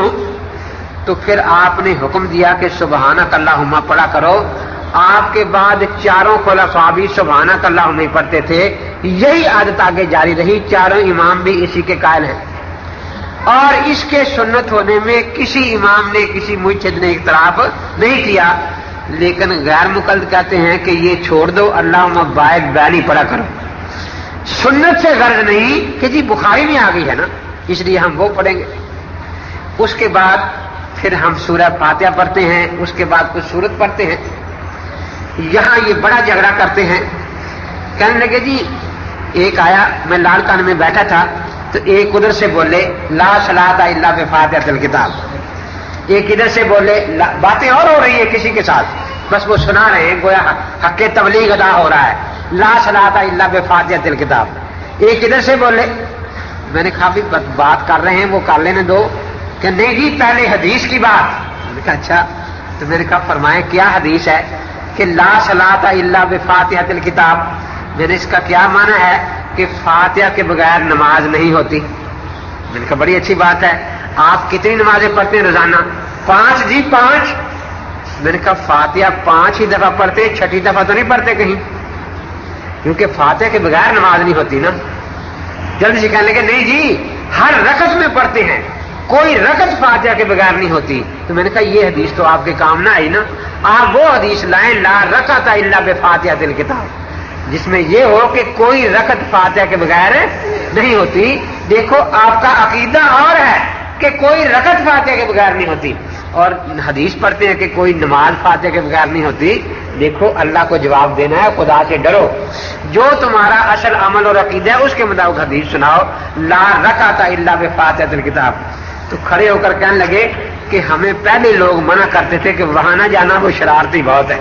[SPEAKER 1] تو پھر آپ نے حکم دیا کہ سبحانک اللہم پڑھا کرو. آپ کے بعد چاروں خلفاء بھی سبحانک اللہم نہیں پڑھتے تھے. یہی عادت آگے جاری رہی، چاروں امام بھی اسی کے قائل ہیں. اور اس کے سنت ہونے میں کسی امام نے کسی مجتہد نے اختلاف نہیں کیا. لیکن غیر مقلد کہتے ہیں کہ یہ چھوڑ دو، اللہم باعث بیانی پڑھا کرو. سنت سے غرض نہیں کہ جی بخاری میں آ گئی ہے نا اس لیے ہم وہ پڑھیں گے. اس کے بعد پھر ہم سورہ فاتحہ پڑھتے ہیں، اس کے بعد کچھ سورت پڑھتے ہیں. یہاں یہ بڑا جھگڑا کرتے ہیں، کہنے لگے جی ایک آیا، میں لال کان میں بیٹھا تھا تو ایک ادھر سے بولے لا صلاۃ الا بفاتحۃ الکتاب، ایک ادھر سے بولے باتیں اور ہو رہی ہے کسی کے ساتھ، بس وہ سنا رہے ہیں گویا حق تبلیغ ادا ہو رہا ہے، لا صلاۃ الا بفاتحۃ الکتاب. ایک ادھر سے بولے، میں نے کہا بھی بات کر رہے ہیں وہ کر لینے دو. کہ نہیں جی پہلے حدیث کی بات. میں نے کہا اچھا، تو میں نے کہا فرمائیں کیا حدیث ہے کہ لا صلاۃ الا بفاتحۃ الکتاب. میں نے اس کا کیا معنی ہے کہ فاتحہ کے بغیر نماز نہیں ہوتی. میں نے کہا بڑی اچھی بات ہے، آپ کتنی نمازیں پڑھتے ہیں روزانہ؟ 5 جی 5. میں نے کہا فاتحہ 5 ہی دفعہ پڑھتے، 6ٹھی دفعہ تو نہیں پڑھتے کہیں، کیونکہ فاتحہ کے بغیر نماز نہیں ہوتی نا. جلدی سے کہنے لگے نہیں جی ہر رکعت میں پڑھتے ہیں، کوئی رکعت فاتحہ کے بغیر نہیں ہوتی. تو میں نے کہا یہ حدیث تو آپ کے کام نہ آئی نا، آپ وہ حدیث لائیں لا رکعت الا بفاتحۃ الکتاب جس میں یہ ہو کہ کوئی رکعت فاتحہ کے بغیر نہیں ہوتی. دیکھو آپ کا عقیدہ اور ہے کہ کوئی رکعت فاتحہ کے بغیر نہیں ہوتی، اور حدیث پڑھتے ہیں کہ کوئی نماز فاتحہ کے بغیر نہیں ہوتی. دیکھو اللہ کو جواب دینا ہے، خدا سے ڈرو، جو تمہارا اصل عمل اور عقیدہ ہے اس کے مطابق حدیث سناؤ. لا رکعت الا بفاتحۃ الکتاب. تو کھڑے ہو کر کہنے لگے کہ ہمیں پہلے لوگ منع کرتے تھے کہ وہاں نہ جانا، وہ شرارتی بہت ہے.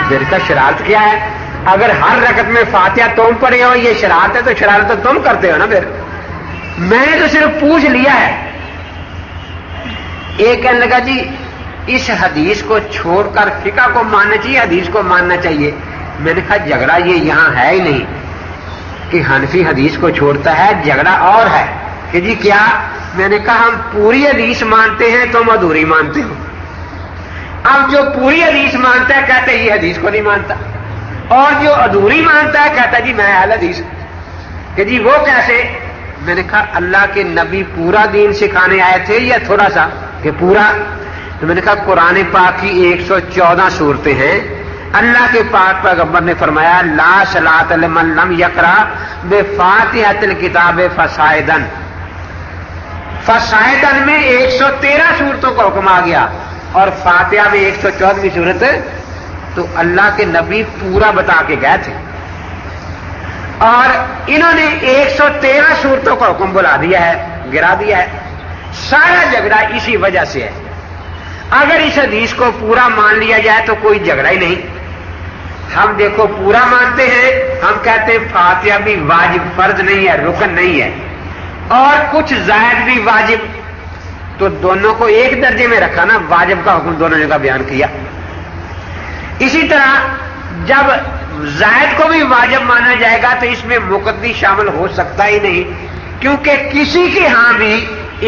[SPEAKER 1] میرے کا شرارت کیا ہے؟ اگر ہر رکعت میں فاتحہ تم پڑھے ہو یہ شرارت ہے تو شرارت تو تم کرتے ہو نا. پھر میں نے تو صرف پوچھ لیا ہے. ایک کہنے لگا جی اس حدیث کو چھوڑ کر فقہ کو ماننا چاہیے، حدیث کو ماننا چاہیے. میں نے کہا جھگڑا یہ یہاں ہے ہی نہیں کہ حنفی حدیث کو چھوڑتا ہے، جھگڑا اور ہے کہ جی کیا. میں نے کہا ہم پوری حدیث مانتے ہیں تم ادھوری مانتے ہو. اب جو پوری حدیث مانتا ہے کہتا ہے یہ حدیث کو نہیں مانتا، اور جو ادھوری مانتا ہے کہتا ہے جی میں اہل حدیث. کہ جی وہ کیسے؟ میں نے کہا اللہ کے نبی پورا دین سکھانے آئے تھے یا تھوڑا سا؟ کہ پورا. تو میں نے کہا قرآن پاک کی 114 سورتیں ہیں، اللہ کے پاک پیغمبر نے فرمایا لا صلاۃ لمن لم یقرأ بفاتحۃ الکتاب فصاعدا، فصاعدا میں 113 صورتوں کا حکم آ گیا اور فاتحہ میں 114ویں صورت، تو اللہ کے نبی پورا بتا کے گئے تھے اور انہوں نے 113 صورتوں کا حکم بلا دیا ہے، گرا دیا ہے۔ سارا جھگڑا اسی وجہ سے ہے۔ اگر اس حدیث کو پورا مان لیا جائے تو کوئی جھگڑا ہی نہیں۔ ہم دیکھو پورا مانتے ہیں، ہم کہتے ہیں فاتحہ بھی واجب، فرض نہیں ہے، رکن نہیں ہے، اور کچھ زائد بھی واجب، تو دونوں کو ایک درجے میں رکھا نا، واجب کا حکم دونوں جگہ بیان کیا۔ اسی طرح جب زائد کو بھی واجب مانا جائے گا تو اس میں مقدی شامل ہو سکتا ہی نہیں، کیونکہ کسی کے ہاں بھی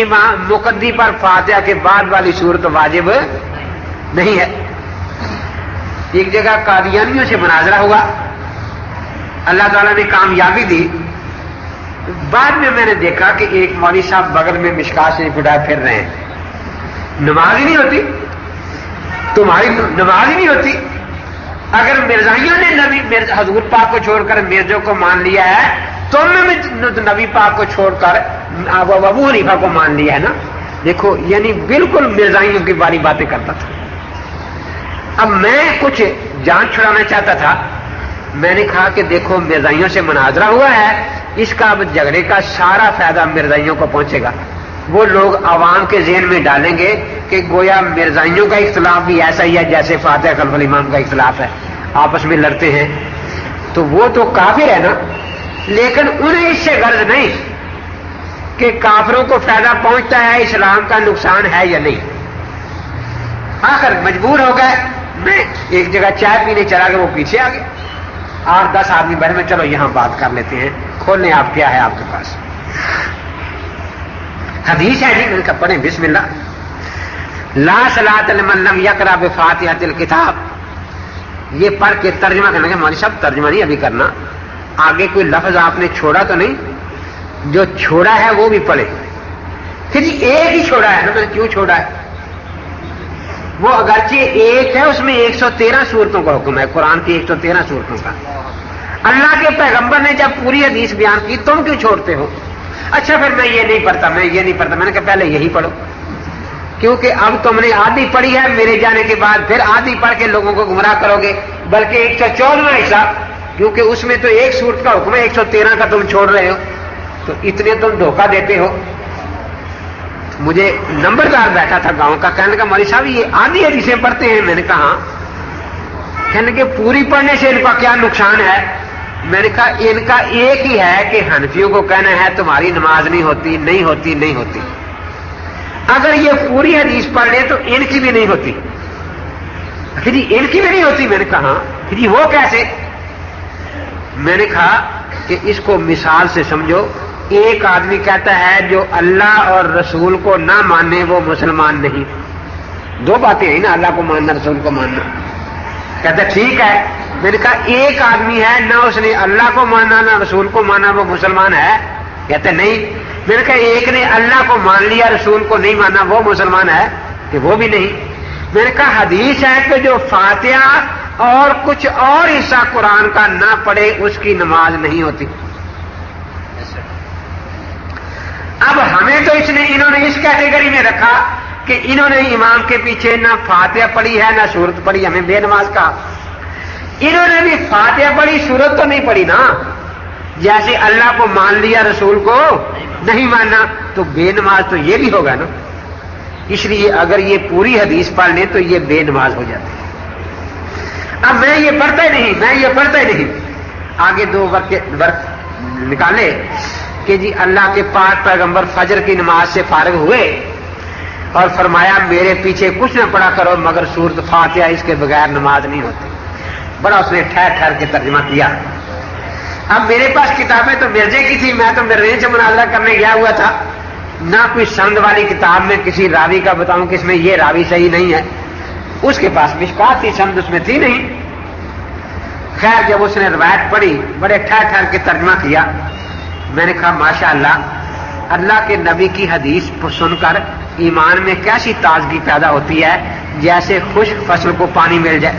[SPEAKER 1] امام مقدی پر فاتحہ کے بعد والی صورت واجب نہیں ہے۔ ایک جگہ قادیانیوں سے مناظرہ ہوا، اللہ تعالیٰ نے کامیابی دی۔ بعد میں میں نے دیکھا کہ ایک مولوی صاحب بغل میں مشکات سے اٹھائے پھر رہے ہیں، نماز ہی نہیں ہوتی، تمہاری نماز ہی نہیں ہوتی۔ اگر مرزائیوں نے حضور پاک کو چھوڑ کر مرزوں کو مان لیا ہے، تم نے نبی پاک کو چھوڑ کر ابو حنیفہ کو مان لیا ہے نا۔ دیکھو یعنی بالکل مرزائیوں کی باری باتیں کرتا تھا۔ اب میں کچھ جان چھڑانا چاہتا تھا، میں نے کہا کہ دیکھو مرزائیوں سے مناظرہ ہوا ہے، اس کا اب جھگڑے کا سارا فائدہ مرزائیوں کو پہنچے گا۔ وہ لوگ عوام کے ذہن میں ڈالیں گے کہ گویا مرزائیوں کا اختلاف بھی ایسا ہی ہے جیسے فاتحہ خلف الامام کا اختلاف ہے، آپس میں لڑتے ہیں، تو وہ تو کافر ہے نا۔ لیکن انہیں اس سے غرض نہیں کہ کافروں کو فائدہ پہنچتا ہے، اسلام کا نقصان ہے یا نہیں۔ آخر مجبور ہو گئے، میں ایک جگہ چائے پینے چلا گیا، وہ پیچھے آ گئے، 8-10 آدمی بیٹھے میں، چلو یہاں بات کر لیتے ہیں، کھولنے آپ کیا ہے آپ کے پاس۔ حدیث ہے جی، میں نے کہا پڑھیں بسم اللہ۔ لا صلاۃ لمن لم یقرأ بفاتحۃ الکتاب، یہ پڑھ کے ترجمہ کرنے کے مولوی صاحب ترجمہ نہیں ابھی کرنا، آگے کوئی لفظ آپ نے چھوڑا تو نہیں؟ جو چھوڑا ہے وہ بھی پڑھے۔ پھر جی ایک ہی چھوڑا ہے نا، میں نے کیوں چھوڑا ہے؟ وہ اگرچہ ایک ہے، اس میں 113 صورتوں کا حکم ہے، قرآن کی 113 صورتوں کا۔ اللہ کے پیغمبر نے جب پوری حدیث بیان کی، تم کیوں چھوڑتے ہو؟ اچھا پھر میں یہ نہیں پڑھتا، میں یہ نہیں پڑھتا، میں نے کہا پہلے یہی پڑھو، کیونکہ اب تم نے آدھی پڑھی ہے، میرے جانے کے بعد پھر آدھی پڑھ کے لوگوں کو گمراہ کرو گے، بلکہ 114واں حصہ، کیونکہ اس میں تو ایک صورت کا حکم ہے، 113 کا تم چھوڑ رہے ہو، تو اتنے تم دھوکہ دیتے ہو۔ مجھے نمبردار بیٹھا تھا گاؤں کا، کہنے لگا مولوی صاحب یہ آدھی حدیثیں پڑھتے ہیں، میں نے کہا ہاں۔ کہنے لگے پوری پڑھنے سے ان کا کیا نقصان ہے؟ میں نے کہا ان کا ایک ہی ہے کہ حنفیوں کو کہنا ہے تمہاری نماز نہیں ہوتی، نہیں ہوتی، نہیں ہوتی۔ اگر یہ پوری حدیث پڑھ لیں تو ان کی بھی نہیں ہوتی۔ کہ جی ان کی بھی نہیں ہوتی؟ میں نے کہا ہاں۔ کہ جی وہ کیسے؟ میں نے کہا کہ اس کو مثال سے سمجھو، ایک آدمی کہتا ہے جو اللہ اور رسول کو نہ مانے وہ مسلمان نہیں۔ دو باتیں ہیں نا، اللہ کو ماننا، رسول کو ماننا۔ کہتا ٹھیک ہے۔ میں نے کہا ایک آدمی ہے نہ اس نے اللہ کو مانا نہ رسول کو مانا، وہ مسلمان ہے؟ کہتے نہیں۔ میں نے کہا ایک نے اللہ کو مان لیا رسول کو نہیں مانا، وہ مسلمان ہے؟ کہ وہ بھی نہیں۔ میں نے کہا حدیث ہے کہ جو فاتحہ اور کچھ اور حصہ قرآن کا نہ پڑھے اس کی نماز نہیں ہوتی۔ اب ہمیں تو انہوں نے اس کیٹیگری میں رکھا کہ انہوں نے امام کے پیچھے نہ فاتحہ پڑھی ہے نہ سورت پڑھی، ہمیں بے نماز کہا۔ انہوں نے بھی فاتحہ پڑھی، سورت تو نہیں پڑھی نا، جیسے اللہ کو مان لیا رسول کو نہیں ماننا، تو بے نماز تو یہ بھی ہوگا نا۔ اس لیے اگر یہ پوری حدیث پڑھ لیں تو یہ بے نماز ہو جاتے ہیں۔ اب میں یہ پڑھتا ہی نہیں، آگے 2 ورق نکالے کہ جی اللہ کے پاک پیغمبر فجر کی نماز سے فارغ ہوئے اور فرمایا میرے پیچھے کچھ نہ پڑھا کرو مگر سورت فاتحہ، اس کے بغیر نماز نہیں ہوتی۔ بڑا اس نے ٹھہر کے ترجمہ کیا۔ اب میرے پاس کتابیں تو مرزے کی تھی، میں تو مرزے سے مناظرہ کرنے گیا ہوا تھا، نہ کوئی سند والی کتاب میں کسی راوی کا بتاؤں کہ اس میں یہ راوی صحیح نہیں ہے، اس کے پاس مشکات تھی، سند اس میں تھی نہیں۔ خیر جب اس نے روایت پڑھی، بڑے ٹھہر کے ترجمہ کیا، میں نے کہا ماشاءاللہ، اللہ کے نبی کی حدیث سن کر ایمان میں کیسی تازگی پیدا ہوتی ہے، جیسے خشک فصل کو پانی مل جائے۔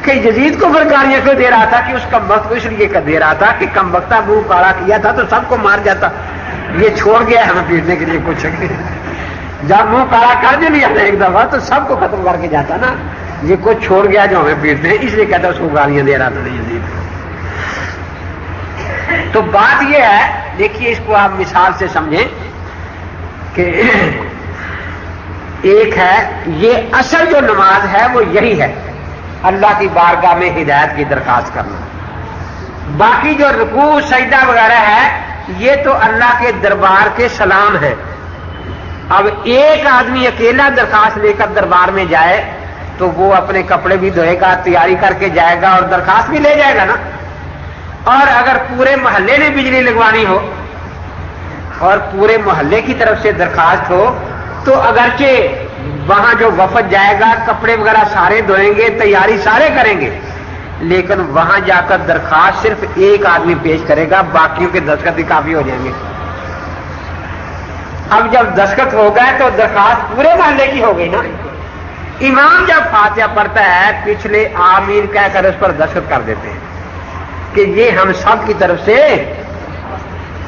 [SPEAKER 1] کہ یزید کو پھر گالیاں کیوں دے رہا تھا کہ اس کم وقت کو اس لیے دے رہا تھا کہ کم وقتہ منہ کالا کیا تھا تو سب کو مار جاتا، یہ چھوڑ گیا ہمیں پیٹنے کے لیے کچھ، جب منہ کالا کر دے لیا ایک دفعہ تو سب کو ختم کر کے جاتا نا، یہ کچھ چھوڑ گیا جو ہمیں پیٹتے ہیں، اس لیے کہتا اس کو گالیاں دے رہا تھا یزید۔ تو بات یہ ہے، دیکھیے اس کو آپ مثال سے سمجھیں کہ ایک ہے یہ اصل جو نماز ہے وہ یہی ہے، اللہ کی بارگاہ میں ہدایت کی درخواست کرنا، باقی جو رکوع سجدہ وغیرہ ہے یہ تو اللہ کے دربار کے سلام ہے۔ اب ایک آدمی اکیلا درخواست لے کر دربار میں جائے تو وہ اپنے کپڑے بھی دھوئے گا، تیاری کر کے جائے گا اور درخواست بھی لے جائے گا نا، اور اگر پورے محلے نے بجلی لگوانی ہو اور پورے محلے کی طرف سے درخواست ہو تو اگرچہ وہاں جو وفد جائے گا کپڑے وغیرہ سارے دھوئیں گے، تیاری سارے کریں گے، لیکن وہاں جا کر درخواست صرف ایک آدمی پیش کرے گا، باقیوں کے دستخط بھی کافی ہو جائیں گے۔ اب جب دستخط ہو گئے تو درخواست پورے محلے کی ہو گئی نا۔ امام جب فاتحہ پڑھتا ہے پچھلے آمین کہہ کر اس پر دستخط کر دیتے ہیں کہ یہ ہم سب کی طرف سے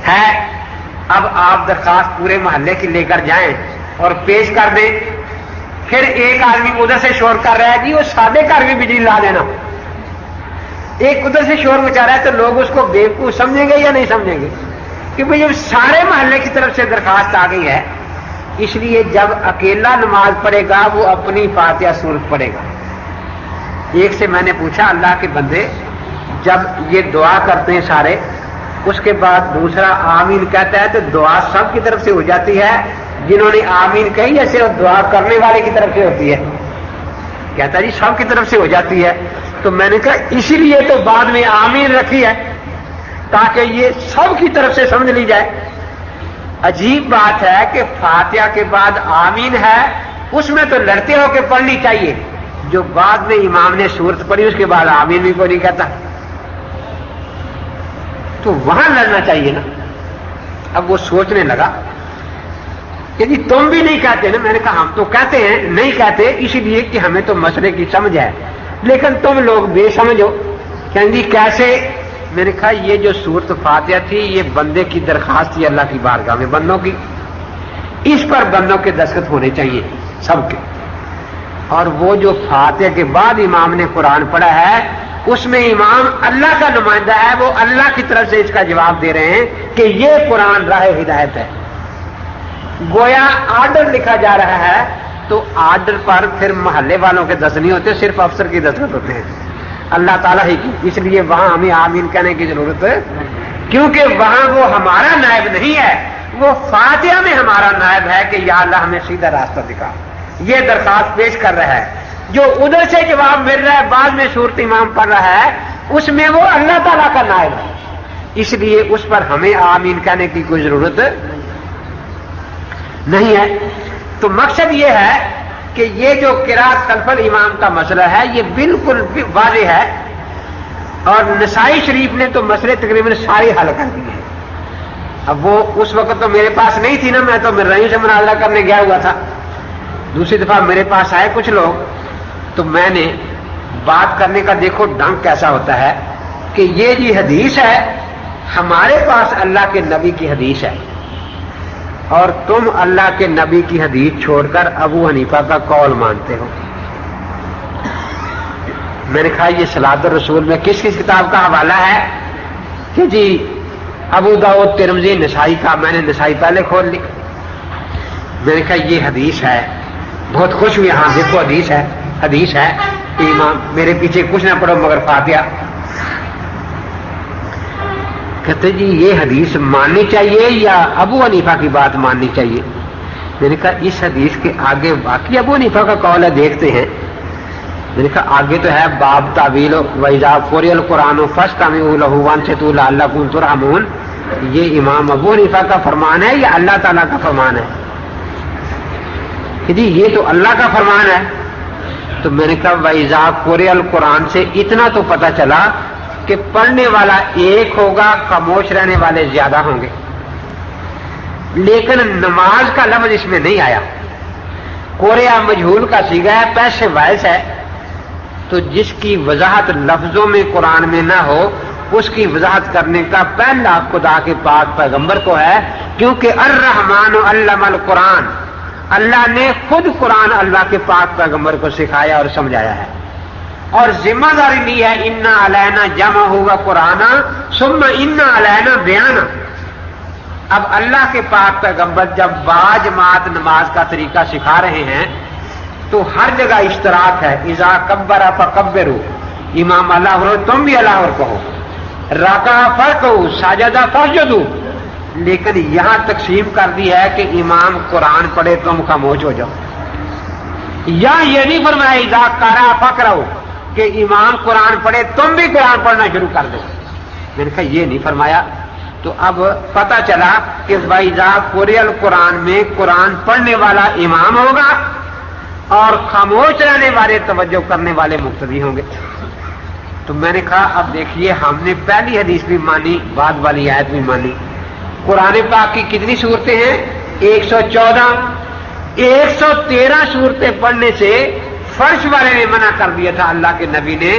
[SPEAKER 1] ہے۔ اب آپ درخواست پورے محلے کی لے کر جائیں اور پیش کر دیں، پھر ایک آدمی ادھر سے شور کر رہا ہے جی وہ سادے گھر بھی بجلی لا دینا، ایک ادھر سے شور مچا رہا ہے تو لوگ اس کو بیوقوف سمجھیں گے یا نہیں سمجھیں گے کہ بھئی جب سارے محلے کی طرف سے درخواست آ گئی ہے، اس لیے جب اکیلا نماز پڑھے گا وہ اپنی فاتحہ سورت پڑھے گا۔ ایک سے میں نے پوچھا اللہ کے بندے جب یہ دعا کرتے ہیں سارے، اس کے بعد دوسرا آمین کہتا ہے تو دعا سب کی طرف سے ہو جاتی ہے، جنہوں نے آمین کہی ہے صرف دعا کرنے والے کی طرف سے ہوتی ہے؟ کہتا جی سب کی طرف سے ہو جاتی ہے۔ تو میں نے کہا اسی لیے تو بعد میں آمین رکھی ہے تاکہ یہ سب کی طرف سے سمجھ لی جائے۔ عجیب بات ہے کہ فاتحہ کے بعد آمین ہے، اس میں تو لڑتے ہو کے پڑھنی چاہیے، جو بعد میں امام نے سورت پڑھی اس کے بعد آمین بھی کوئی نہیں کہتا، تو وہاں لڑنا چاہیے نا۔ اب وہ سوچنے لگا کہ جی تم بھی نہیں کہتے نا، میں نے کہا ہم تو کہتے ہیں، نہیں کہتے اسی لیے کہ ہمیں تو مسئلے کی سمجھ ہے، لیکن تم لوگ بے سمجھ ہو۔ کہیں گی کیسے؟ میں نے کہا یہ جو سورت فاتحہ تھی یہ بندے کی درخواست تھی اللہ کی بارگاہ میں بندوں کی، اس پر بندوں کے دستخط ہونے چاہیے سب کے، اور وہ جو فاتحہ کے بعد امام نے قرآن پڑھا ہے اس میں امام اللہ کا نمائندہ ہے، وہ اللہ کی طرف سے اس کا جواب دے رہے ہیں کہ یہ قرآن راہ ہدایت ہے۔ گویا آرڈر لکھا جا رہا ہے تو آرڈر پر پھر محلے والوں کے دستخط نہیں ہوتے، صرف افسر کے دستخط ہوتے ہیں اللہ تعالیٰ ہی کی، اس لیے وہاں ہمیں آمین کہنے کی ضرورت ہے، کیونکہ وہاں وہ ہمارا نائب نہیں ہے، وہ فاتحہ میں ہمارا نائب ہے کہ یا اللہ ہمیں سیدھا راستہ دکھا، یہ درخواست پیش کر رہا ہے۔ جو ادھر سے جواب مل رہا ہے بعد میں صورت امام پڑھ رہا ہے اس میں وہ اللہ تعالیٰ کا نائب ہے، اس لیے اس پر ہمیں آمین کہنے کی کوئی ضرورت نہیں ہے۔ تو مقصد یہ ہے کہ یہ جو قرات خلف الامام کا مسئلہ ہے یہ بالکل واضح ہے، اور نسائی شریف نے تو مسئلے تقریباً سارے حل کر دیے۔ اب وہ اس وقت تو میرے پاس نہیں تھی نا، میں تو مرئی سے مناظرہ کرنے گیا ہوا تھا، دوسری دفعہ میرے پاس آئے کچھ لوگ تو میں نے بات کرنے کا دیکھو ڈنگ کیسا ہوتا ہے کہ یہ جی حدیث ہے، ہمارے پاس اللہ کے نبی کی حدیث ہے اور تم اللہ کے نبی کی حدیث چھوڑ کر ابو حنیفہ کا قول مانتے ہو۔ میں نے کہا یہ صلاۃ الرسول میں کس کس کتاب کا حوالہ ہے کہ جی ابو داؤد ترمذی نسائی کا، میں نے نسائی پہلے کھول لی، میں نے کہا یہ حدیث ہے، بہت خوش ہوئی، ہاں دیکھو حدیث ہے، حدیث ہے کہ امام میرے پیچھے کچھ نہ پڑھو مگر فاتحہ۔ کہتے جی یہ حدیث ماننی چاہیے یا ابو حنیفہ کی بات ماننی چاہیے؟ میں نے کہا اس حدیث کے آگے باقی ابو حنیفہ کا قول ہے، دیکھتے ہیں۔ میں نے کہا آگے تو ہے باب تعویل وَإِذَا قُرِئَ الْقُرْآنُ فَاسْتَمِعُوا لَهُ وَأَنصِتُوا لَعَلَّكُمْ تُرْحَمُونَ، یہ امام ابو حنیفہ کا فرمان ہے یا اللہ تعالیٰ کا فرمان ہے؟ کہ جی یہ تو اللہ کا فرمان ہے۔ تو میں نے کہا وَإِذَا قُرِئَ الْقُرْآنُ سے اتنا تو پتہ چلا کہ پڑھنے والا ایک ہوگا، خاموش رہنے والے زیادہ ہوں گے، لیکن نماز کا لفظ اس میں نہیں آیا۔ قُرِئَ مجہول کا صیغہ ہے، پیش باعث ہے، تو تو جس کی وضاحت لفظوں میں قرآن میں نہ ہو اس کی وضاحت کرنے کا پہلا خدا کے پاک پیغمبر کو ہے، کیونکہ الرحمن علم القرآن، اللہ نے خود قرآن اللہ کے پاک پیغمبر کو سکھایا اور سمجھایا ہے، اور ذمہ داری لی ہے انا علینا جمع ہوگا قرآن ثم انا علینا بیانا۔ اب اللہ کے پاک پیغمبر جب باجماعت نماز کا طریقہ سکھا رہے ہیں تو ہر جگہ اشتراک ہے، اذا کبر فکبروا، امام اللہ ہو تم بھی اللہ کہو، رکع فرکعوا سجدہ فسجدوا، لیکن یہاں تقسیم کر دی ہے کہ امام قرآن پڑھے تم خاموش ہو جاؤ، یا یہ نہیں فرمایا اذا قرأ فقرؤ کہ امام قرآن پڑھے تم بھی قرآن پڑھنا شروع کر دو، میں نے کہا یہ نہیں فرمایا۔ تو اب پتہ چلا کہ وَإِذَا قُرِئَ القرآن میں قرآن پڑھنے والا امام ہوگا اور خاموش رہنے والے توجہ کرنے والے مقتدی ہوں گے۔ تو میں نے کہا اب دیکھیے ہم نے پہلی حدیث بھی مانی، بعد والی آیت بھی مانی۔ قرآن پاک کی کتنی صورتیں ہیں؟ 114۔ 113 صورتیں پڑھنے سے فرش والے نے منع کر دیا تھا اللہ کے نبی نے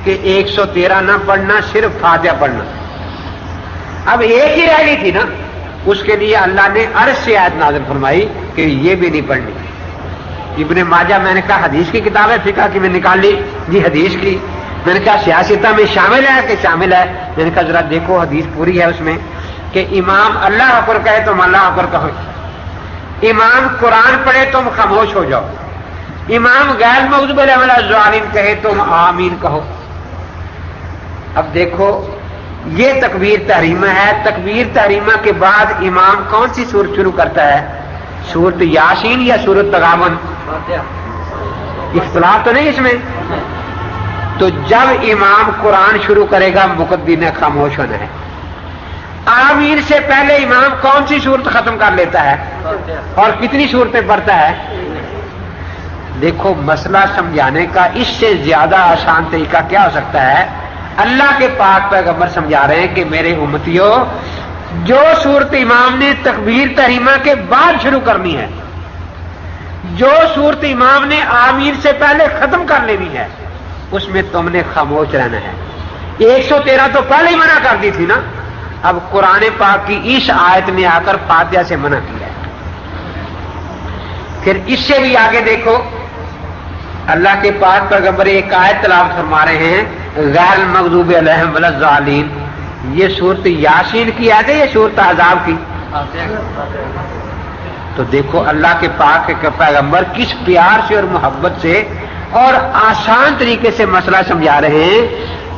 [SPEAKER 1] کہ 113 نہ پڑھنا، صرف فاتحہ پڑھنا۔ اب ایک ہی رہ گئی تھی نا، اس کے لیے اللہ نے عرش سے آیت نازل فرمائی کہ یہ بھی نہیں پڑھنی۔ ابن ماجہ میں نے کہا حدیث کی کتاب ہے، فقہ کی میں نکال لی، جی حدیث کی۔ میں نے کہا سیاستہ میں شامل ہے کہ شامل ہے؟ میں نے کہا ذرا دیکھو حدیث پوری ہے اس میں کہ امام اللہ اکبر کہے تم اللہ اکبر کہو، امام قرآن پڑھے تم خاموش ہو جاؤ، امام غیر مغضوب علیہم ولا الضالین کہے تم آمین کہو۔ اب دیکھو یہ تکبیر تحریمہ ہے، تکبیر تحریمہ کے بعد امام کون سی سورت شروع کرتا ہے؟ سورت یاسین یا سورت تغابن؟ اختلاف تو نہیں اس میں؟ تو جب امام قرآن شروع کرے گا مقتدی نے خاموش ہونا ہے۔ آمین سے پہلے امام کون سی سورت ختم کر لیتا ہے اور کتنی صورتیں پڑھتا ہے؟ دیکھو مسئلہ سمجھانے کا اس سے زیادہ آسان طریقہ کیا ہو سکتا ہے؟ اللہ کے پاک پیغمبر سمجھا رہے ہیں کہ میرے امتیوں جو صورت امام نے تکبیر تحریمہ کے بعد شروع کرنی ہے، جو صورت امام نے آمین سے پہلے ختم کر لینی ہے، اس میں تم نے خاموش رہنا ہے۔ 113 تو پہلے ہی منع کر دی تھی نا، اب قرآن پاک کی اس آیت نے آ کر فاتحہ سے منع کیا ہے۔ پھر اس سے بھی آگے دیکھو اللہ کے پاک پیغمبر ایک آیت تلاوت فرما رہے ہیں غیر المغضوب علیہم ولا الضالین، یہ سورت یاسین کی آیت ہے یا سورت احزاب کی؟ تو دیکھو اللہ کے پاک کے پیغمبر کس پیار سے اور محبت سے اور آسان طریقے سے مسئلہ سمجھا رہے ہیں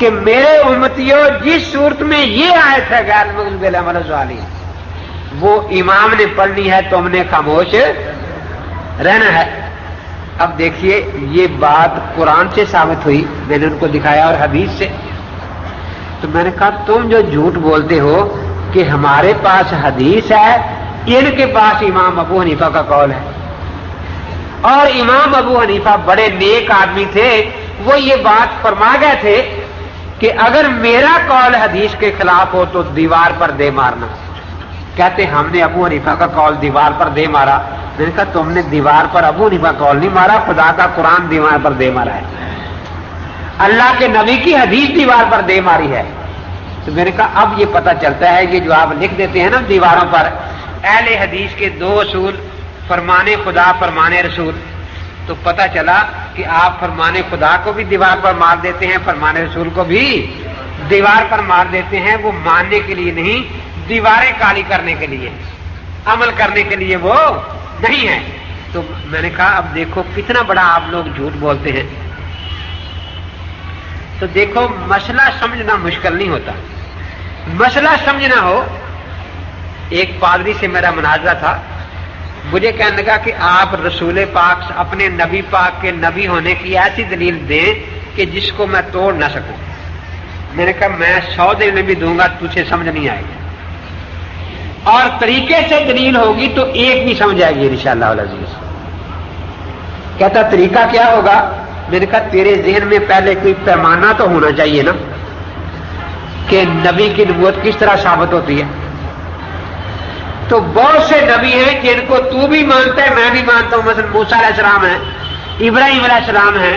[SPEAKER 1] کہ میرے امتیوں جس صورت میں یہ آیت ہے غیر المغضوب علیہم ولا الضالین وہ امام نے پڑھنی ہے، تم نے خاموش رہنا ہے۔ اب دیکھیے یہ بات قرآن سے ثابت ہوئی، میں نے ان کو دکھایا اور حدیث سے۔ تو میں نے کہا تم جو جھوٹ بولتے ہو کہ ہمارے پاس حدیث ہے، ان کے پاس امام ابو حنیفہ کا قول ہے، اور امام ابو حنیفہ بڑے نیک آدمی تھے، وہ یہ بات فرما گئے تھے کہ اگر میرا قول حدیث کے خلاف ہو تو دیوار پر دے مارنا۔ کہتے ہم نے ابو حنیفہ کا قول دیوار پر دے مارا۔ میں نے کہا تم نے دیوار پر ابو حنیفہ قول نہیں مارا، خدا کا قرآن دیوار پر دے مارا ہے، اللہ کے نبی کی حدیث دیوار پر دے ماری ہے۔ تو میں نے کہا اب یہ پتہ چلتا ہے یہ جو آپ لکھ دیتے ہیں نا دیواروں پر اہل حدیث کے دو اصول، فرمان خدا فرمان رسول، تو پتہ چلا کہ آپ فرمان خدا کو بھی دیوار پر مار دیتے ہیں، فرمان رسول کو بھی دیوار پر مار دیتے ہیں، وہ ماننے کے لیے نہیں، دیواریں کالی کرنے کے لیے، عمل کرنے کے لیے وہ نہیں ہے۔ تو میں نے کہا اب دیکھو کتنا بڑا آپ لوگ جھوٹ بولتے ہیں۔ تو دیکھو مسئلہ سمجھنا مشکل نہیں ہوتا، مسئلہ سمجھنا ہو۔ ایک پادری سے میرا مناظرہ تھا، مجھے کہنے لگا کہ آپ رسول پاک اپنے نبی پاک کے نبی ہونے کی ایسی دلیل دیں کہ جس کو میں توڑ نہ سکوں۔ میں نے کہا میں 100 دن میں بھی دوں گا، تجھے سمجھ نہیں آئے گی، اور طریقے سے دلیل ہوگی تو ایک بھی سمجھ آئے گی انشاءاللہ العزیز۔ کہتا طریقہ کیا ہوگا؟ میں نے کہا تیرے ذہن میں پہلے کوئی پیمانہ تو ہونا چاہیے نا کہ نبی کی نبوت کس طرح ثابت ہوتی ہے۔ تو بہت سے نبی ہیں جن کو تو بھی مانتا ہے میں بھی مانتا ہوں، مثلا موسیٰ علیہ السلام ہیں، ابراہیم علیہ السلام ہیں،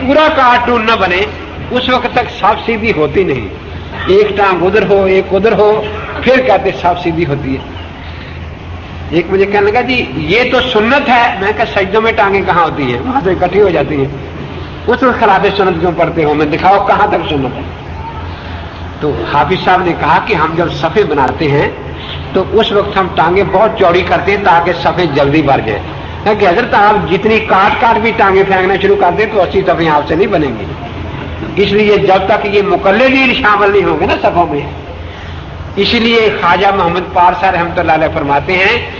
[SPEAKER 1] پورا کارٹون نہ بنے اس وقت تک صاف سیدھی ہوتی نہیں، ایک ٹانگ ادھر ہو ایک ادھر ہو پھر کہتے صاف سیدھی ہوتی ہے۔ ایک مجھے کہنے لگا جی یہ تو سنت ہے، میں کہا سجدوں میں ٹانگیں کہاں ہوتی ہیں، وہاں سے اکٹھی ہو جاتی ہیں، اس وقت خلاف سنت کیوں پڑھتے ہو، میں دکھاؤ کہاں تک سنت ہے۔ تو حافظ صاحب نے کہا کہ ہم جب صفے بناتے ہیں تو اس وقت ہم ٹانگیں بہت چوڑی کرتے ہیں تاکہ صفے جلدی بھر جائے، کہ حضرت آپ جتنی کاٹ کاٹ بھی ٹانگیں پھینکنا شروع کر دیں تو 80 صفیں آپ سے نہیں بنیں گی، اس لیے جب تک یہ مقلدین شامل نہیں ہوں گے نا صفوں میں، اسی لیے خواجہ محمد پارسا رحمۃ اللہ علیہ فرماتے ہیں